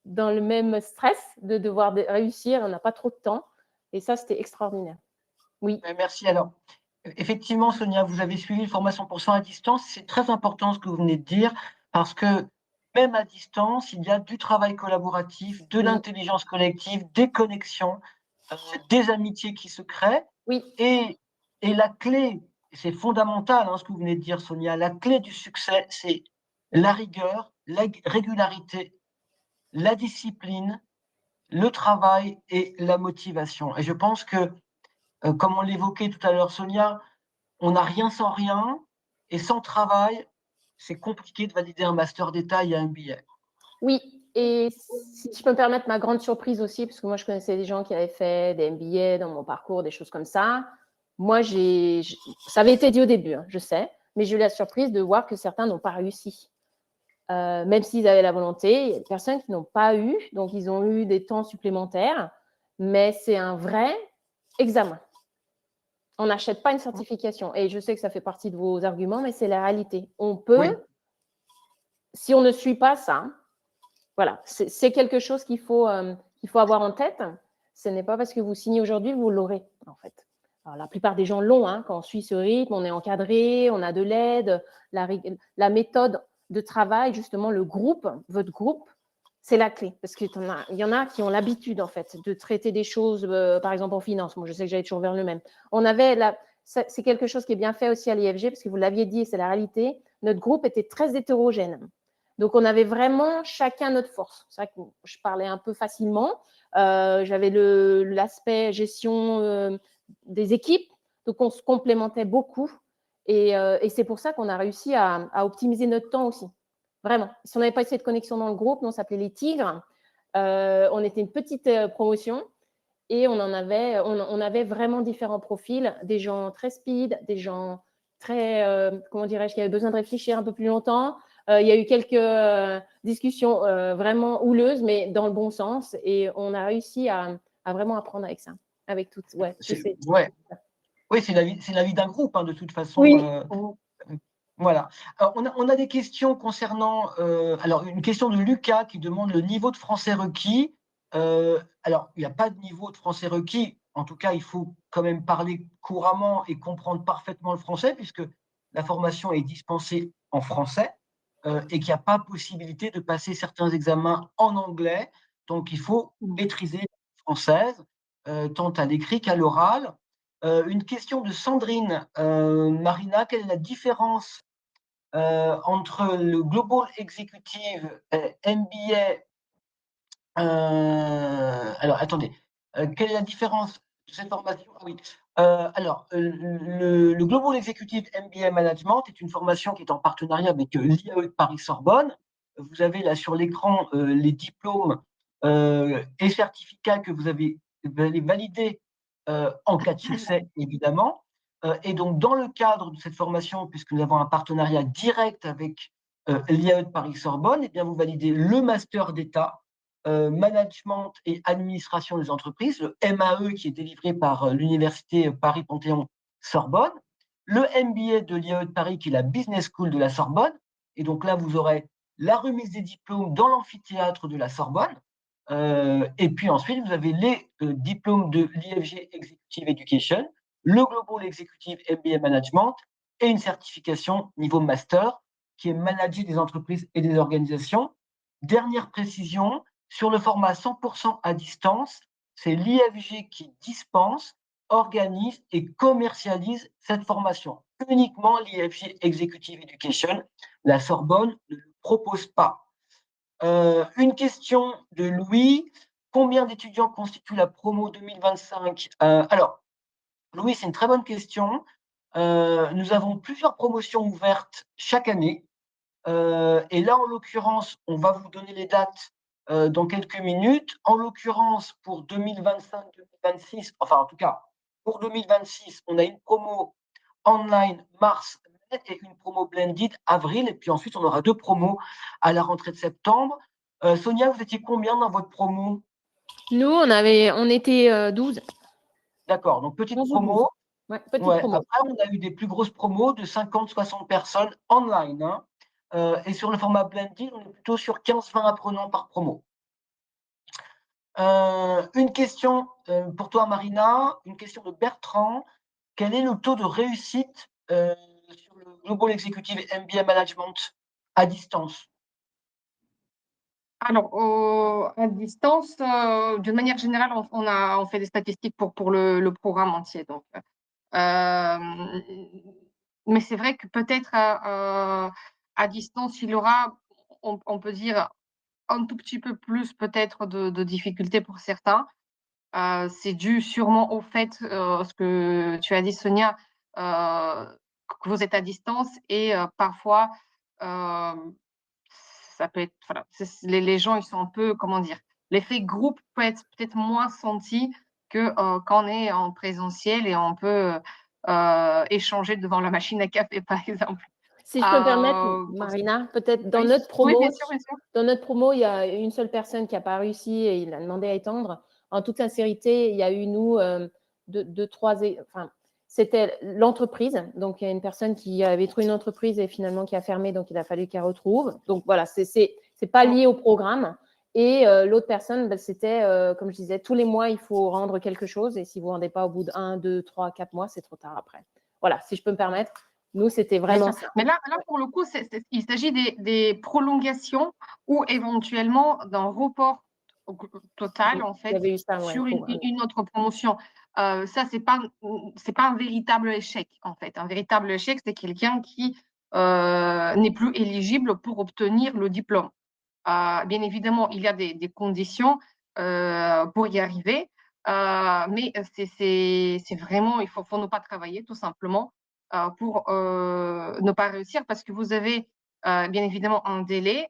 dans le même stress de devoir réussir. On n'a pas trop de temps. Et ça, c'était extraordinaire. Oui. Merci. Alors, effectivement, Sonia, vous avez suivi une formation pour 100 à distance. C'est très important ce que vous venez de dire, parce que même à distance, il y a du travail collaboratif, de l'intelligence collective, des connexions, des amitiés qui se créent. Oui. Et la clé, c'est fondamental ce que vous venez de dire, Sonia, la clé du succès, c'est la rigueur, la régularité, la discipline, le travail et la motivation. Et je pense que, comme on l'évoquait tout à l'heure, Sonia, on n'a rien sans rien, et sans travail, c'est compliqué de valider un master d'État et un MBA. Oui, et si je peux me permettre ma grande surprise aussi, parce que moi je connaissais des gens qui avaient fait des MBA dans mon parcours, des choses comme ça. Moi, ça avait été dit au début, hein, je sais, mais j'ai eu la surprise de voir que certains n'ont pas réussi. Même s'ils avaient la volonté, il y a des personnes qui n'ont pas eu, donc ils ont eu des temps supplémentaires, mais c'est un vrai examen. On n'achète pas une certification. Et je sais que ça fait partie de vos arguments, mais c'est la réalité. On peut, si on ne suit pas ça, voilà, c'est quelque chose qu'il faut avoir en tête. Ce n'est pas parce que vous signez aujourd'hui que vous l'aurez, en fait. Alors, la plupart des gens l'ont, hein, quand on suit ce rythme, on est encadré, on a de l'aide, la méthode de travail, justement, le groupe, votre groupe, c'est la clé. Parce qu'il y en a qui ont l'habitude, en fait, de traiter des choses, par exemple en finance. Moi, je sais que j'allais toujours vers le même. C'est quelque chose qui est bien fait aussi à l'IFG, parce que vous l'aviez dit, c'est la réalité. Notre groupe était très hétérogène. Donc, on avait vraiment chacun notre force. C'est vrai que je parlais un peu facilement. J'avais l'aspect gestion des équipes. Donc, on se complémentait beaucoup. Et c'est pour ça qu'on a réussi à optimiser notre temps aussi. Vraiment. Si on n'avait pas essayé de connexion dans le groupe, nous, on s'appelait les Tigres. On était une petite promotion. Et on avait vraiment différents profils. Des gens très speed, des gens très, comment dirais-je, qui avaient besoin de réfléchir un peu plus longtemps. Il y a eu quelques discussions vraiment houleuses, mais dans le bon sens. Et on a réussi à vraiment apprendre avec ça, avec toutes. Ouais, ouais. Oui, c'est la vie d'un groupe, hein, de toute façon. Oui. Voilà. Alors, on a des questions concernant. Alors, une question de Lucas qui demande le niveau de français requis. Alors, il n'y a pas de niveau de français requis. En tout cas, il faut quand même parler couramment et comprendre parfaitement le français, puisque la formation est dispensée en français et qu'il n'y a pas possibilité de passer certains examens en anglais. Donc, il faut maîtriser la française, tant à l'écrit qu'à l'oral. Une question de Sandrine. Marina, quelle est la différence entre le Global Executive MBA? Alors, attendez. Quelle est la différence de cette formation? Ah oui. Alors, le Global Executive MBA Management est une formation qui est en partenariat avec l'IAE de Paris-Sorbonne. Vous avez là sur l'écran les diplômes et certificats que vous allez valider en cas de succès, évidemment. Et donc, dans le cadre de cette formation, puisque nous avons un partenariat direct avec l'IAE de Paris-Sorbonne, eh bien, vous validez le master d'État management et administration des entreprises, le MAE qui est délivré par l'Université Paris-Panthéon-Sorbonne, le MBA de l'IAE de Paris qui est la Business School de la Sorbonne. Et donc là, vous aurez la remise des diplômes dans l'amphithéâtre de la Sorbonne. Et puis ensuite, vous avez les diplômes de l'IFG Executive Education, le Global Executive MBA Management et une certification niveau master qui est manager des entreprises et des organisations. Dernière précision, sur le format 100% à distance, c'est l'IFG qui dispense, organise et commercialise cette formation. Uniquement l'IFG Executive Education. La Sorbonne ne le propose pas. Une question de Louis. Combien d'étudiants constitue la promo 2025 Alors, Louis, c'est une très bonne question. Nous avons plusieurs promotions ouvertes chaque année. Et là, en l'occurrence, on va vous donner les dates dans quelques minutes. En l'occurrence, pour 2025-2026, enfin en tout cas, pour 2026, on a une promo online mars et une promo blended avril. Et puis ensuite, on aura 2 promos à la rentrée de septembre. Sonia, vous étiez combien dans votre promo? Nous, on était 12. D'accord, donc petite 11 ou 12. promo. Ouais, petite Ouais. promo. Après, on a eu des plus grosses promos de 50-60 personnes online. Hein. Et sur le format blended, on est plutôt sur 15-20 apprenants par promo. Une question pour toi, Marina, une question de Bertrand. Quel est le taux de réussite sur le Global Executive MBA Management à distance? Alors, à distance, d'une manière générale, on fait des statistiques pour le programme entier. Donc, mais c'est vrai que peut-être à distance, il y aura, on peut dire, un tout petit peu plus peut-être de difficultés pour certains. C'est dû sûrement au fait, ce que tu as dit, Sonia, que vous êtes à distance et parfois, ça peut être, voilà, les gens, ils sont un peu, comment dire, l'effet groupe peut être peut-être moins senti que quand on est en présentiel et on peut échanger devant la machine à café, par exemple. Si je peux me permettre, Marina, peut-être dans Oui, notre promo, bien sûr, bien sûr. Dans notre promo, il y a une seule personne qui n'a pas réussi et il a demandé à étendre. En toute sincérité, il y a eu nous enfin, c'était l'entreprise. Donc il y a une personne qui avait trouvé une entreprise et finalement qui a fermé, donc il a fallu qu'elle retrouve. Donc voilà, c'est pas lié au programme. Et l'autre personne, c'était, comme je disais, tous les mois, il faut rendre quelque chose. Et si vous ne rendez pas au bout de 1, 2, 3, 4 mois, c'est trop tard après. Voilà, si je peux me permettre. Nous, c'était vraiment ça. Mais là, pour le coup, il s'agit des prolongations ou éventuellement d'un report total, en fait, sur une autre promotion. Ça, c'est pas un véritable échec, en fait. Un véritable échec, c'est quelqu'un qui n'est plus éligible pour obtenir le diplôme. Bien évidemment, il y a des conditions pour y arriver, mais c'est vraiment, il faut ne pas travailler, tout simplement, pour ne pas réussir, parce que vous avez bien évidemment un délai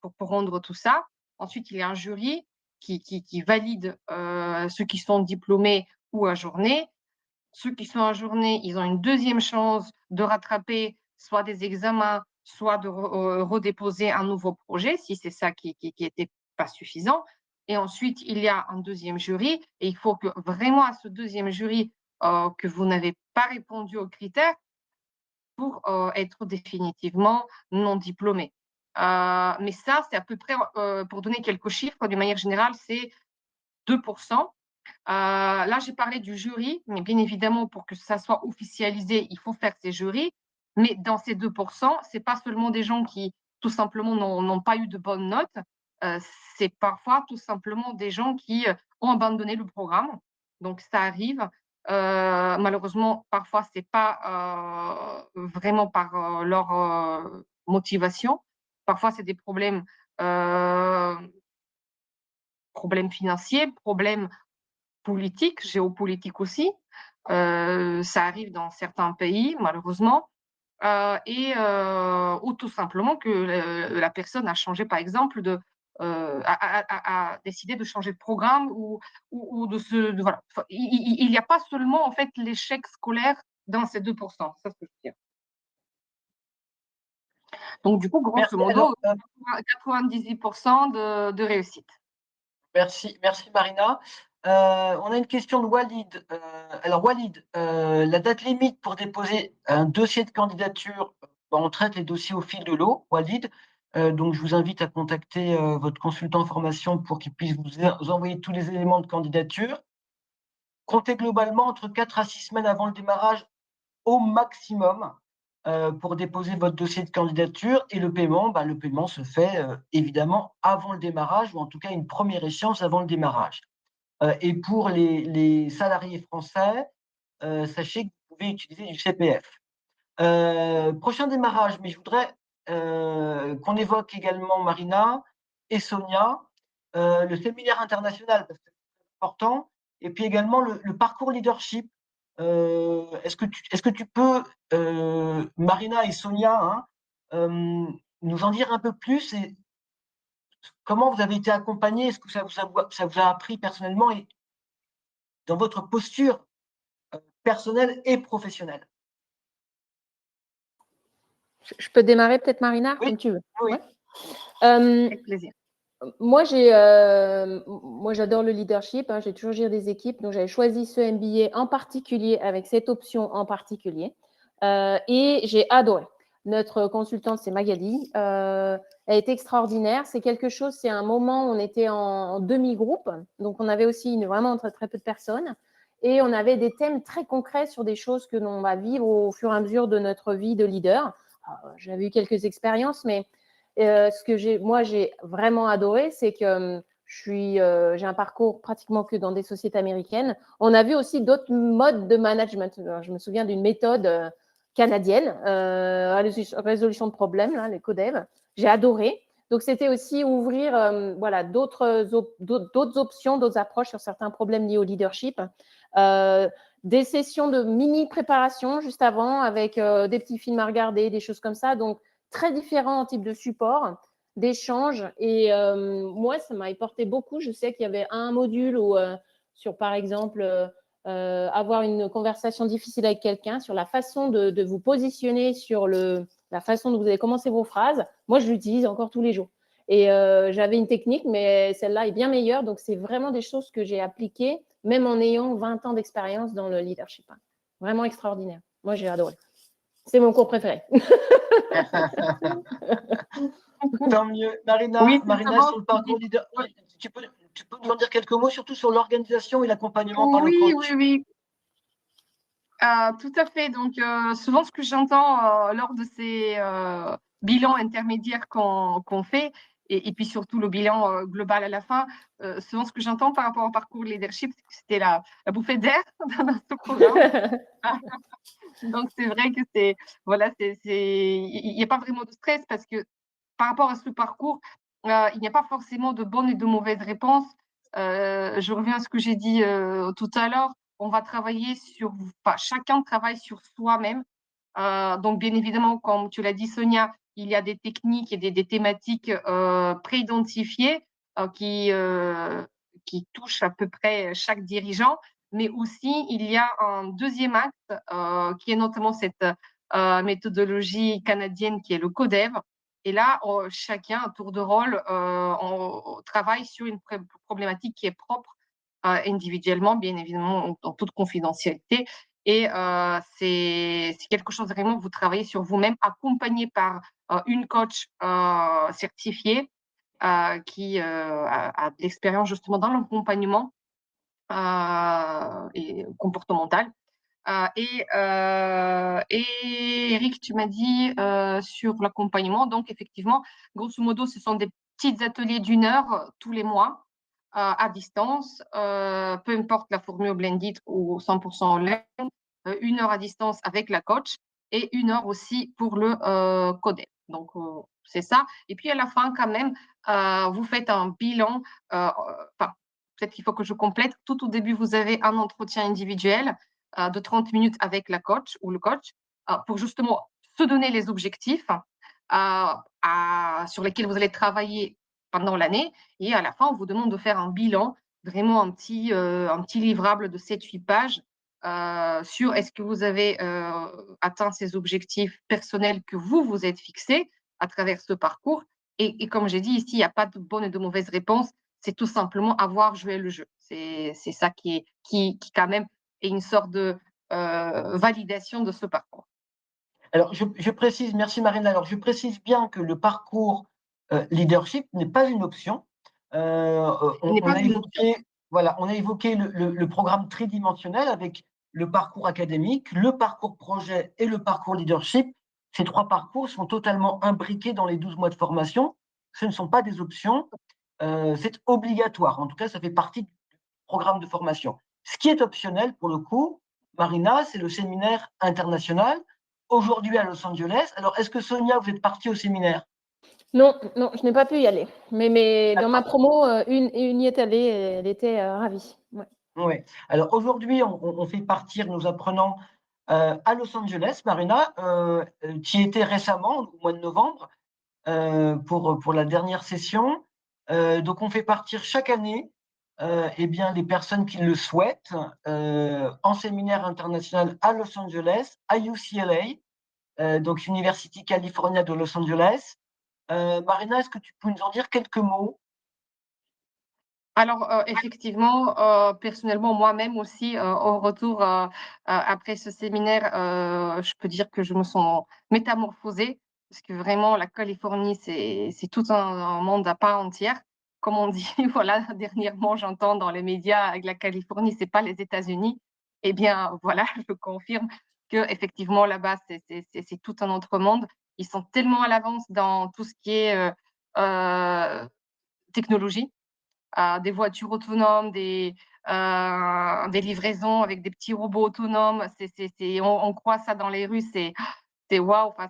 pour rendre tout ça. Ensuite, il y a un jury qui valide ceux qui sont diplômés ou ajournés. Ceux qui sont ajournés, ils ont une deuxième chance de rattraper soit des examens, soit de redéposer un nouveau projet, si c'est ça qui était pas suffisant. Et ensuite, il y a un deuxième jury, et il faut que vraiment à ce deuxième jury que vous n'avez pas répondu aux critères pour être définitivement non diplômé. Mais ça, c'est à peu près, pour donner quelques chiffres, d'une manière générale, c'est 2%. Là, j'ai parlé du jury, mais bien évidemment, pour que ça soit officialisé, il faut faire ces jurys. Mais dans ces 2%, c'est pas seulement des gens qui, tout simplement, n'ont pas eu de bonnes notes. C'est parfois tout simplement des gens qui ont abandonné le programme. Donc, ça arrive. Malheureusement, parfois, c'est pas vraiment par leur motivation. Parfois, c'est des problèmes financiers, problèmes politiques, géopolitiques aussi. Ça arrive dans certains pays, malheureusement. Ou tout simplement que la personne a changé, par exemple, a décidé de changer de programme ou voilà. Enfin, il n'y a pas seulement en fait l'échec scolaire dans ces 2%. Ça, c'est ce que je veux dire. Donc, du coup, grosso modo, 98% de réussite. Merci Marina. On a une question de Walid. Alors Walid, la date limite pour déposer un dossier de candidature, on traite les dossiers au fil de l'eau, Walid. Donc je vous invite à contacter votre consultant en formation pour qu'il puisse vous envoyer tous les éléments de candidature. Comptez globalement entre 4 à 6 semaines avant le démarrage au maximum pour déposer votre dossier de candidature, et le paiement se fait évidemment avant le démarrage, ou en tout cas une première échéance avant le démarrage. Et pour les salariés français, sachez que vous pouvez utiliser du CPF. Prochain démarrage, mais je voudrais qu'on évoque également, Marina et Sonia, le séminaire international, parce que c'est important, et puis également le parcours leadership. Est-ce que tu peux, Marina et Sonia, nous en dire un peu plus, et comment vous avez été accompagnés? Est-ce que ça vous a appris personnellement et dans votre posture personnelle et professionnelle? Je peux démarrer peut-être, Marina, Oui, comme tu veux. oui. Ouais. Avec plaisir. Moi, j'adore le leadership. Hein, j'ai toujours géré des équipes. Donc, j'avais choisi ce MBA en particulier avec cette option en particulier. Et j'ai adoré. Notre consultante, c'est Magali. Elle est extraordinaire. C'est quelque chose, c'est un moment où on était en demi-groupe. Donc, on avait aussi vraiment très, très peu de personnes. Et on avait des thèmes très concrets sur des choses que l'on va vivre au fur et à mesure de notre vie de leader. J'avais eu quelques expériences, mais ce que j'ai vraiment adoré, c'est que j'ai un parcours pratiquement que dans des sociétés américaines. On a vu aussi d'autres modes de management. Alors, je me souviens d'une méthode canadienne, résolution de problèmes, là, les codev. J'ai adoré. Donc, c'était aussi ouvrir d'autres options, d'autres approches sur certains problèmes liés au leadership. Des sessions de mini-préparation juste avant avec des petits films à regarder, des choses comme ça. Donc, très différents types de supports, d'échanges. Et moi, ça m'a apporté beaucoup. Je sais qu'il y avait un module où, sur, par exemple, avoir une conversation difficile avec quelqu'un, sur la façon de vous positionner, sur la façon dont vous allez commencer vos phrases. Moi, je l'utilise encore tous les jours. Et j'avais une technique, mais celle-là est bien meilleure. Donc, c'est vraiment des choses que j'ai appliquées, même en ayant 20 ans d'expérience dans le leadership. Vraiment extraordinaire. Moi, j'ai adoré. C'est mon cours préféré. Tant mieux. Marina, Oui, Marina sur le parcours leader. Oui, tu peux nous en dire quelques mots, surtout sur l'organisation et l'accompagnement par le coach? Oui. Tout à fait. Donc, souvent, ce que j'entends lors de ces bilans intermédiaires qu'on fait, et puis surtout le bilan global à la fin, souvent, ce que j'entends par rapport au parcours leadership, c'est que c'était la bouffée d'air dans ce programme. Donc, c'est vrai que il n'y a pas vraiment de stress parce que par rapport à ce parcours, il n'y a pas forcément de bonnes et de mauvaises réponses. Je reviens à ce que j'ai dit tout à l'heure. On va travailler chacun travaille sur soi-même. Donc, bien évidemment, comme tu l'as dit, Sonia, il y a des techniques et des thématiques pré-identifiées qui touchent à peu près chaque dirigeant. Mais aussi, il y a un deuxième axe qui est notamment cette méthodologie canadienne qui est le CODEV. Et là, chacun, à tour de rôle, on travaille sur une problématique qui est propre individuellement, bien évidemment, en toute confidentialité. Et c'est quelque chose vraiment, vous travaillez sur vous-même, accompagné par une coach certifiée qui a de l'expérience justement dans l'accompagnement et comportemental. Et Eric, tu m'as dit sur l'accompagnement, donc effectivement, grosso modo, ce sont des petits ateliers d'1 heure tous les mois à distance, peu importe la formule blended ou 100% en ligne, 1 heure à distance avec la coach et 1 heure aussi pour le coder. Donc, c'est ça. Et puis à la fin, quand même, vous faites un bilan. Enfin, peut-être qu'il faut que je complète. Tout au début, vous avez un entretien individuel de 30 minutes avec la coach ou le coach pour justement se donner les objectifs sur lesquels vous allez travailler pendant l'année. Et à la fin, on vous demande de faire un bilan, vraiment un petit livrable de 7-8 pages sur est-ce que vous avez atteint ces objectifs personnels que vous vous êtes fixés à travers ce parcours. Et comme j'ai dit ici, il n'y a pas de bonne et de mauvaise réponse. C'est tout simplement avoir joué le jeu. C'est ça qui quand même est une sorte de validation de ce parcours. Alors, je précise, merci Marina. Alors, je précise bien que le parcours leadership n'est pas une option. On a évoqué, voilà, on a évoqué le programme tridimensionnel avec le parcours académique, le parcours projet et le parcours leadership. Ces 3 parcours sont totalement imbriqués dans les 12 mois de formation. Ce ne sont pas des options, c'est obligatoire. En tout cas, ça fait partie du programme de formation. Ce qui est optionnel, pour le coup, Marina, c'est le séminaire international, aujourd'hui à Los Angeles. Alors, est-ce que Sonia, vous êtes partie au séminaire? Non, non, je n'ai pas pu y aller. Mais dans ma promo, une y est allée et elle était ravie. Ouais. Oui. Alors, aujourd'hui, on fait partir nos apprenants à Los Angeles, Marina, qui était récemment, au mois de novembre, pour la dernière session. Donc, on fait partir chaque année eh bien, les personnes qui le souhaitent en séminaire international à Los Angeles, à UCLA, donc University California de Los Angeles. Marina, est-ce que tu peux nous en dire quelques mots? Alors, effectivement, personnellement, moi-même aussi, au retour après ce séminaire, je peux dire que je me sens métamorphosée parce que vraiment, la Californie, c'est tout un monde à part entière. Comme on dit, voilà, dernièrement, j'entends dans les médias que la Californie, c'est pas les États-Unis. Eh bien, voilà, je confirme que effectivement là-bas, c'est tout un autre monde. Ils sont tellement à l'avance dans tout ce qui est technologie, des voitures autonomes, des livraisons avec des petits robots autonomes. On croit ça dans les rues, c'est waouh. Enfin,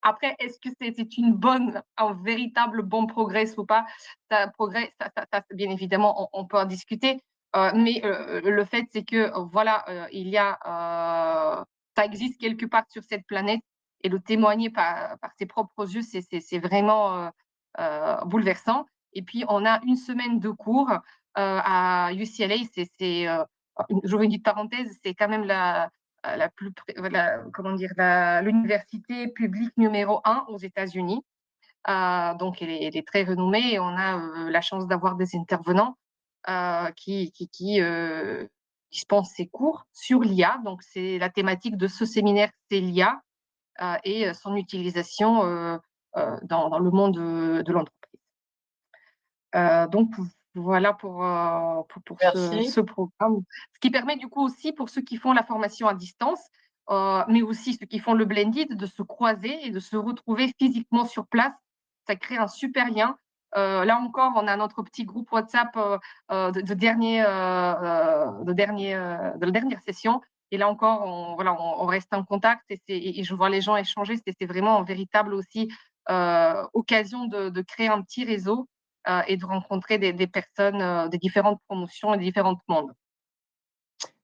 Après, est-ce que c'est un véritable bon progrès ou pas? Bien évidemment, on peut en discuter. Mais le fait, c'est que voilà, ça existe quelque part sur cette planète et le témoigner par ses propres yeux, c'est vraiment bouleversant. Et puis, on a une semaine de cours à UCLA. J'ouvre une petite parenthèse, c'est quand même l'université publique numéro 1 aux États-Unis. Donc, elle est très renommée et on a la chance d'avoir des intervenants qui dispensent ces cours sur l'IA. Donc, c'est la thématique de ce séminaire, c'est l'IA et son utilisation dans le monde de l'entreprise. Donc, voilà pour ce programme. Ce qui permet du coup aussi pour ceux qui font la formation à distance, mais aussi ceux qui font le blended, de se croiser et de se retrouver physiquement sur place. Ça crée un super lien. Là encore, on a notre petit groupe WhatsApp de la dernière session. Et là encore, on reste en contact et je vois les gens échanger. C'est vraiment une véritable aussi occasion de créer un petit réseau et de rencontrer des personnes des différentes promotions et des différents mondes.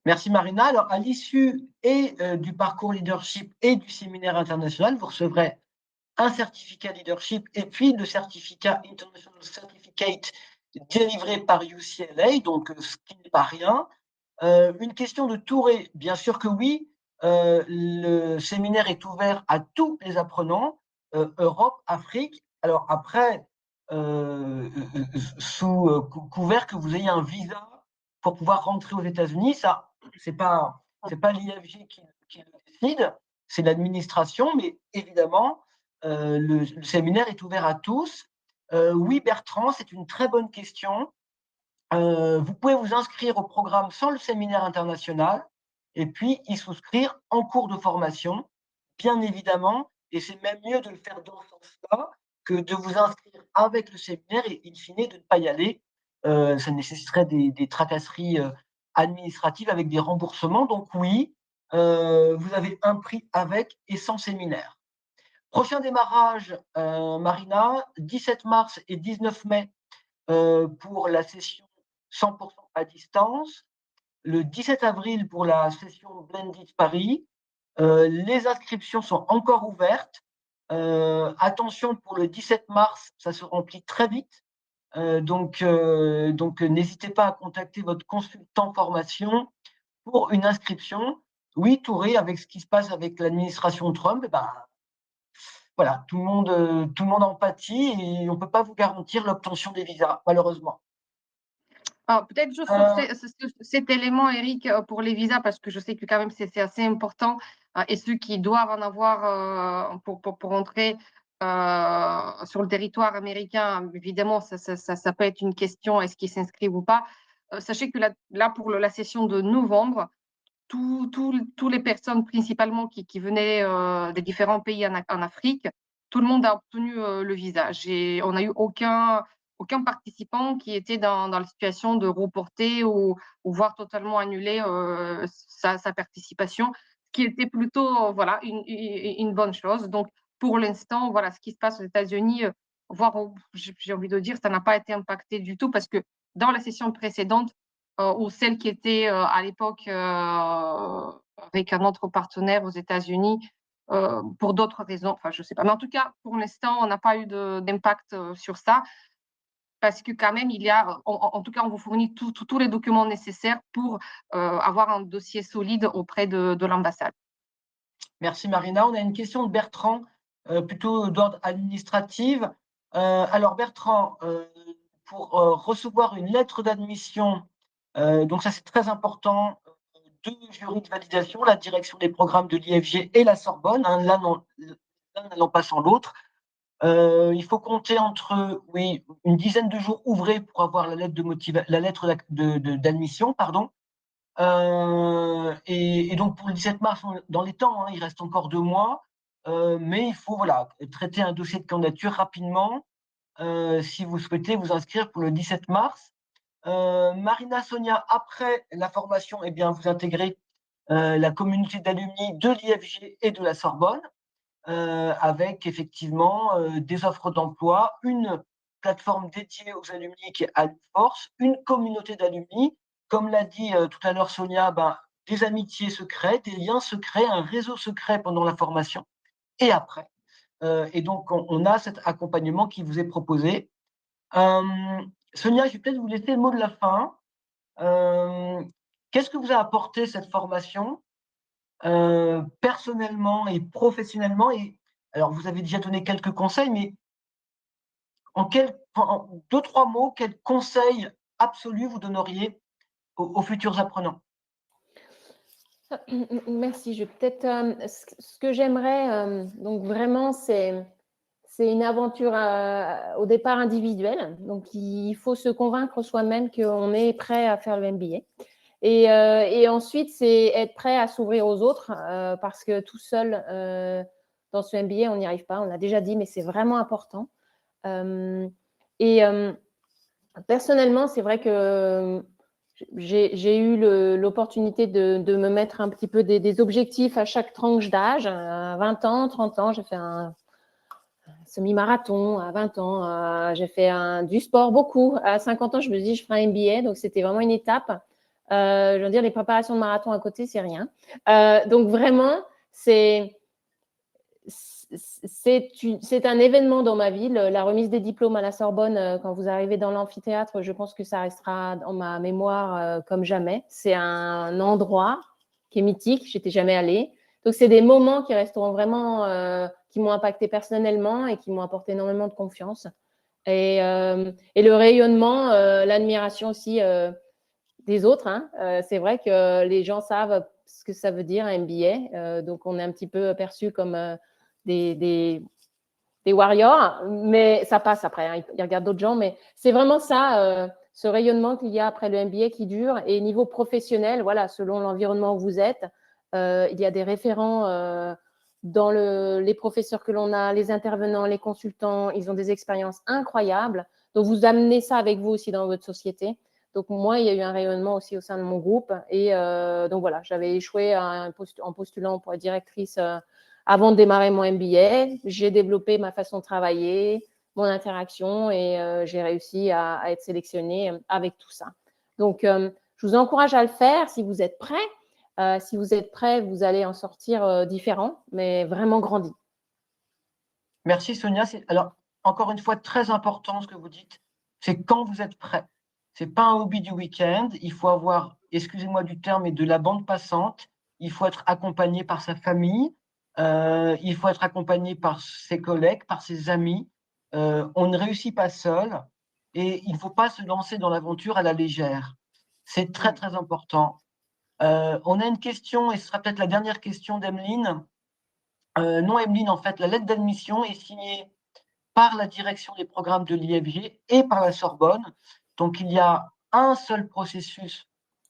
Merci Marina. Alors, à l'issue du parcours leadership et du séminaire international, vous recevrez un certificat leadership et puis le certificat International Certificate délivré par UCLA, donc ce qui n'est pas rien. Une question de Touré, bien sûr que oui. le séminaire est ouvert à tous les apprenants, Europe, Afrique. Alors après, sous couvert que vous ayez un visa pour pouvoir rentrer aux États-Unis, ça, c'est pas l'IFG qui le décide, c'est l'administration, mais évidemment, le séminaire est ouvert à tous. Oui, Bertrand, c'est une très bonne question. Vous pouvez vous inscrire au programme sans le séminaire international et puis y souscrire en cours de formation, bien évidemment, et c'est même mieux de le faire dans ce sens-là que de vous inscrire avec le séminaire et in fine de ne pas y aller. Ça nécessiterait des tracasseries administratives avec des remboursements. Donc oui, vous avez un prix avec et sans séminaire. Prochain démarrage, Marina, 17 mars et 19 mai pour la session 100% à distance, le 17 avril pour la session Blended Paris. Les inscriptions sont encore ouvertes. Attention, pour le 17 mars, ça se remplit très vite. Donc n'hésitez pas à contacter votre consultant formation pour une inscription. Oui, Touré, avec ce qui se passe avec l'administration Trump, voilà, tout le monde en pâtit et on ne peut pas vous garantir l'obtention des visas, malheureusement. Alors, peut-être juste sur cet élément, Eric, pour les visas, parce que je sais que quand même c'est assez important, et ceux qui doivent en avoir pour entrer sur le territoire américain, évidemment, ça peut être une question, est-ce qu'ils s'inscrivent ou pas. Sachez que là pour la session de novembre, tous les personnes principalement qui venaient des différents pays en Afrique, tout le monde a obtenu le visa. On n'a eu aucun participant qui était dans la situation de reporter ou voire totalement annuler sa participation, ce qui était plutôt voilà, une bonne chose. Donc, pour l'instant, voilà, ce qui se passe aux États-Unis, voire, j'ai envie de dire, ça n'a pas été impacté du tout parce que dans la session précédente, ou celle qui était à l'époque avec un autre partenaire aux États-Unis, pour d'autres raisons, enfin je sais pas. Mais en tout cas, pour l'instant, on n'a pas eu d'impact sur ça, parce que quand même, il y a, en tout cas, on vous fournit tous les documents nécessaires pour avoir un dossier solide auprès de l'ambassade. Merci Marina. On a une question de Bertrand, plutôt d'ordre administratif. Alors Bertrand, pour recevoir une lettre d'admission, donc ça c'est très important, deux jurys de validation, la direction des programmes de l'IFG et la Sorbonne, hein, l'un n'allant pas sans l'autre. Il faut compter entre une dizaine de jours ouvrés pour avoir la lettre d'admission, pardon. Et donc pour le 17 mars, dans les temps, hein, il reste encore 2 mois, mais il faut traiter un dossier de candidature rapidement si vous souhaitez vous inscrire pour le 17 mars. Marina, Sonia, après la formation, eh bien, vous intégrez la communauté d'alumni de l'IFG et de la Sorbonne, avec effectivement des offres d'emploi, une plateforme dédiée aux alumni qui est AlumForce, une communauté d'alumni, comme l'a dit tout à l'heure Sonia, des amitiés secrètes, des liens secrets, un réseau secret pendant la formation et après. Et donc, on a cet accompagnement qui vous est proposé. Sonia, je vais peut-être vous laisser le mot de la fin. Qu'est-ce que vous a apporté cette formation personnellement et professionnellement? Et alors, vous avez déjà donné quelques conseils, mais en 2-3 mots, quels conseils absolus vous donneriez aux futurs apprenants? Merci. Je peut-être ce que j'aimerais, donc vraiment, c'est une aventure au départ individuelle. Donc, il faut se convaincre soi-même qu'on est prêt à faire le MBA. Et ensuite, c'est être prêt à s'ouvrir aux autres parce que tout seul, dans ce MBA, on n'y arrive pas. On l'a déjà dit, mais c'est vraiment important. Personnellement, c'est vrai que j'ai eu l'opportunité de me mettre un petit peu des objectifs à chaque tranche d'âge. À 20 ans, 30 ans, j'ai fait un semi-marathon. À 20 ans, j'ai fait du sport beaucoup. À 50 ans, je me dis, je ferai un MBA. Donc, c'était vraiment une étape. Je veux dire, les préparations de marathon à côté, c'est rien. Donc, vraiment, c'est un événement dans ma vie. La remise des diplômes à la Sorbonne, quand vous arrivez dans l'amphithéâtre, je pense que ça restera dans ma mémoire comme jamais. C'est un endroit qui est mythique. J'étais jamais allée. Donc, c'est des moments qui resteront vraiment, qui m'ont impacté personnellement et qui m'ont apporté énormément de confiance. Et le rayonnement, l'admiration aussi des autres. Hein. C'est vrai que les gens savent ce que ça veut dire un MBA. Donc, on est un petit peu perçu comme des warriors, mais ça passe après. Hein. Ils regardent d'autres gens, mais c'est vraiment ça, ce rayonnement qu'il y a après le MBA qui dure. Et niveau professionnel, voilà, selon l'environnement où vous êtes, il y a des référents dans les professeurs que l'on a, les intervenants, les consultants, ils ont des expériences incroyables. Donc, vous amenez ça avec vous aussi dans votre société. Donc, moi, il y a eu un rayonnement aussi au sein de mon groupe. Et donc, voilà, j'avais échoué en postulant pour être directrice avant de démarrer mon MBA. J'ai développé ma façon de travailler, mon interaction et j'ai réussi à être sélectionnée avec tout ça. Donc, je vous encourage à le faire si vous êtes prêts. Si vous êtes prêts, vous allez en sortir différent, mais vraiment grandi. Merci Sonia. Alors, encore une fois, très important ce que vous dites, c'est quand vous êtes prêt. Ce n'est pas un hobby du week-end. Il faut avoir, excusez-moi du terme, mais de la bande passante. Il faut être accompagné par sa famille. Il faut être accompagné par ses collègues, par ses amis. On ne réussit pas seul et il ne faut pas se lancer dans l'aventure à la légère. C'est très, très important. On a une question, et ce sera peut-être la dernière question d'Emeline. Non, Emeline, en fait, la lettre d'admission est signée par la direction des programmes de l'IFG et par la Sorbonne. Donc, il y a un seul processus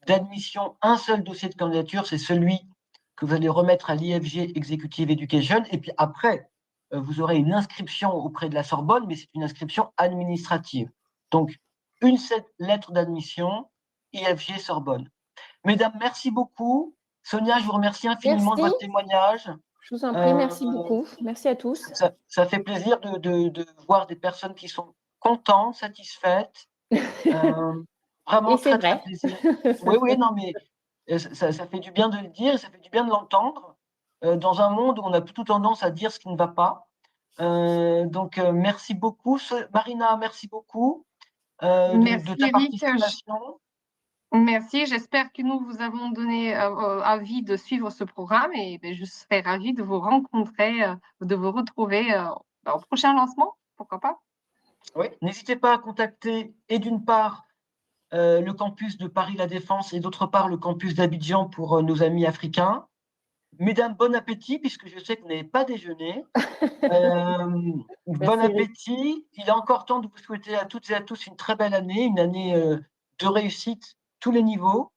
d'admission, un seul dossier de candidature, c'est celui que vous allez remettre à l'IFG Executive Education. Et puis après, vous aurez une inscription auprès de la Sorbonne, mais c'est une inscription administrative. Donc, une seule lettre d'admission, IFG Sorbonne. Mesdames, merci beaucoup. Sonia, je vous remercie infiniment de votre témoignage. Je vous en prie, merci beaucoup. Merci à tous. Ça fait plaisir de voir des personnes qui sont contentes, satisfaites. Vraiment Et c'est très, très vrai. plaisir. Oui, oui, non, mais ça fait du bien de le dire, ça fait du bien de l'entendre dans un monde où on a plutôt tendance à dire ce qui ne va pas. Donc, merci beaucoup. Marina, merci beaucoup de ta Merci Eric. participation. Merci, j'espère que nous vous avons donné envie de suivre ce programme et je serai ravie de vous rencontrer, de vous retrouver au prochain lancement, pourquoi pas. Oui, n'hésitez pas à contacter et d'une part le campus de Paris La Défense et d'autre part le campus d'Abidjan pour nos amis africains. Mesdames, bon appétit puisque je sais que vous n'avez pas déjeuné. Bon appétit. Il est encore temps de vous souhaiter à toutes et à tous une très belle année, une année de réussite tous les niveaux.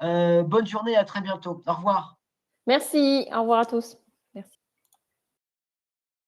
Bonne journée et à très bientôt. Au revoir. Merci, au revoir à tous.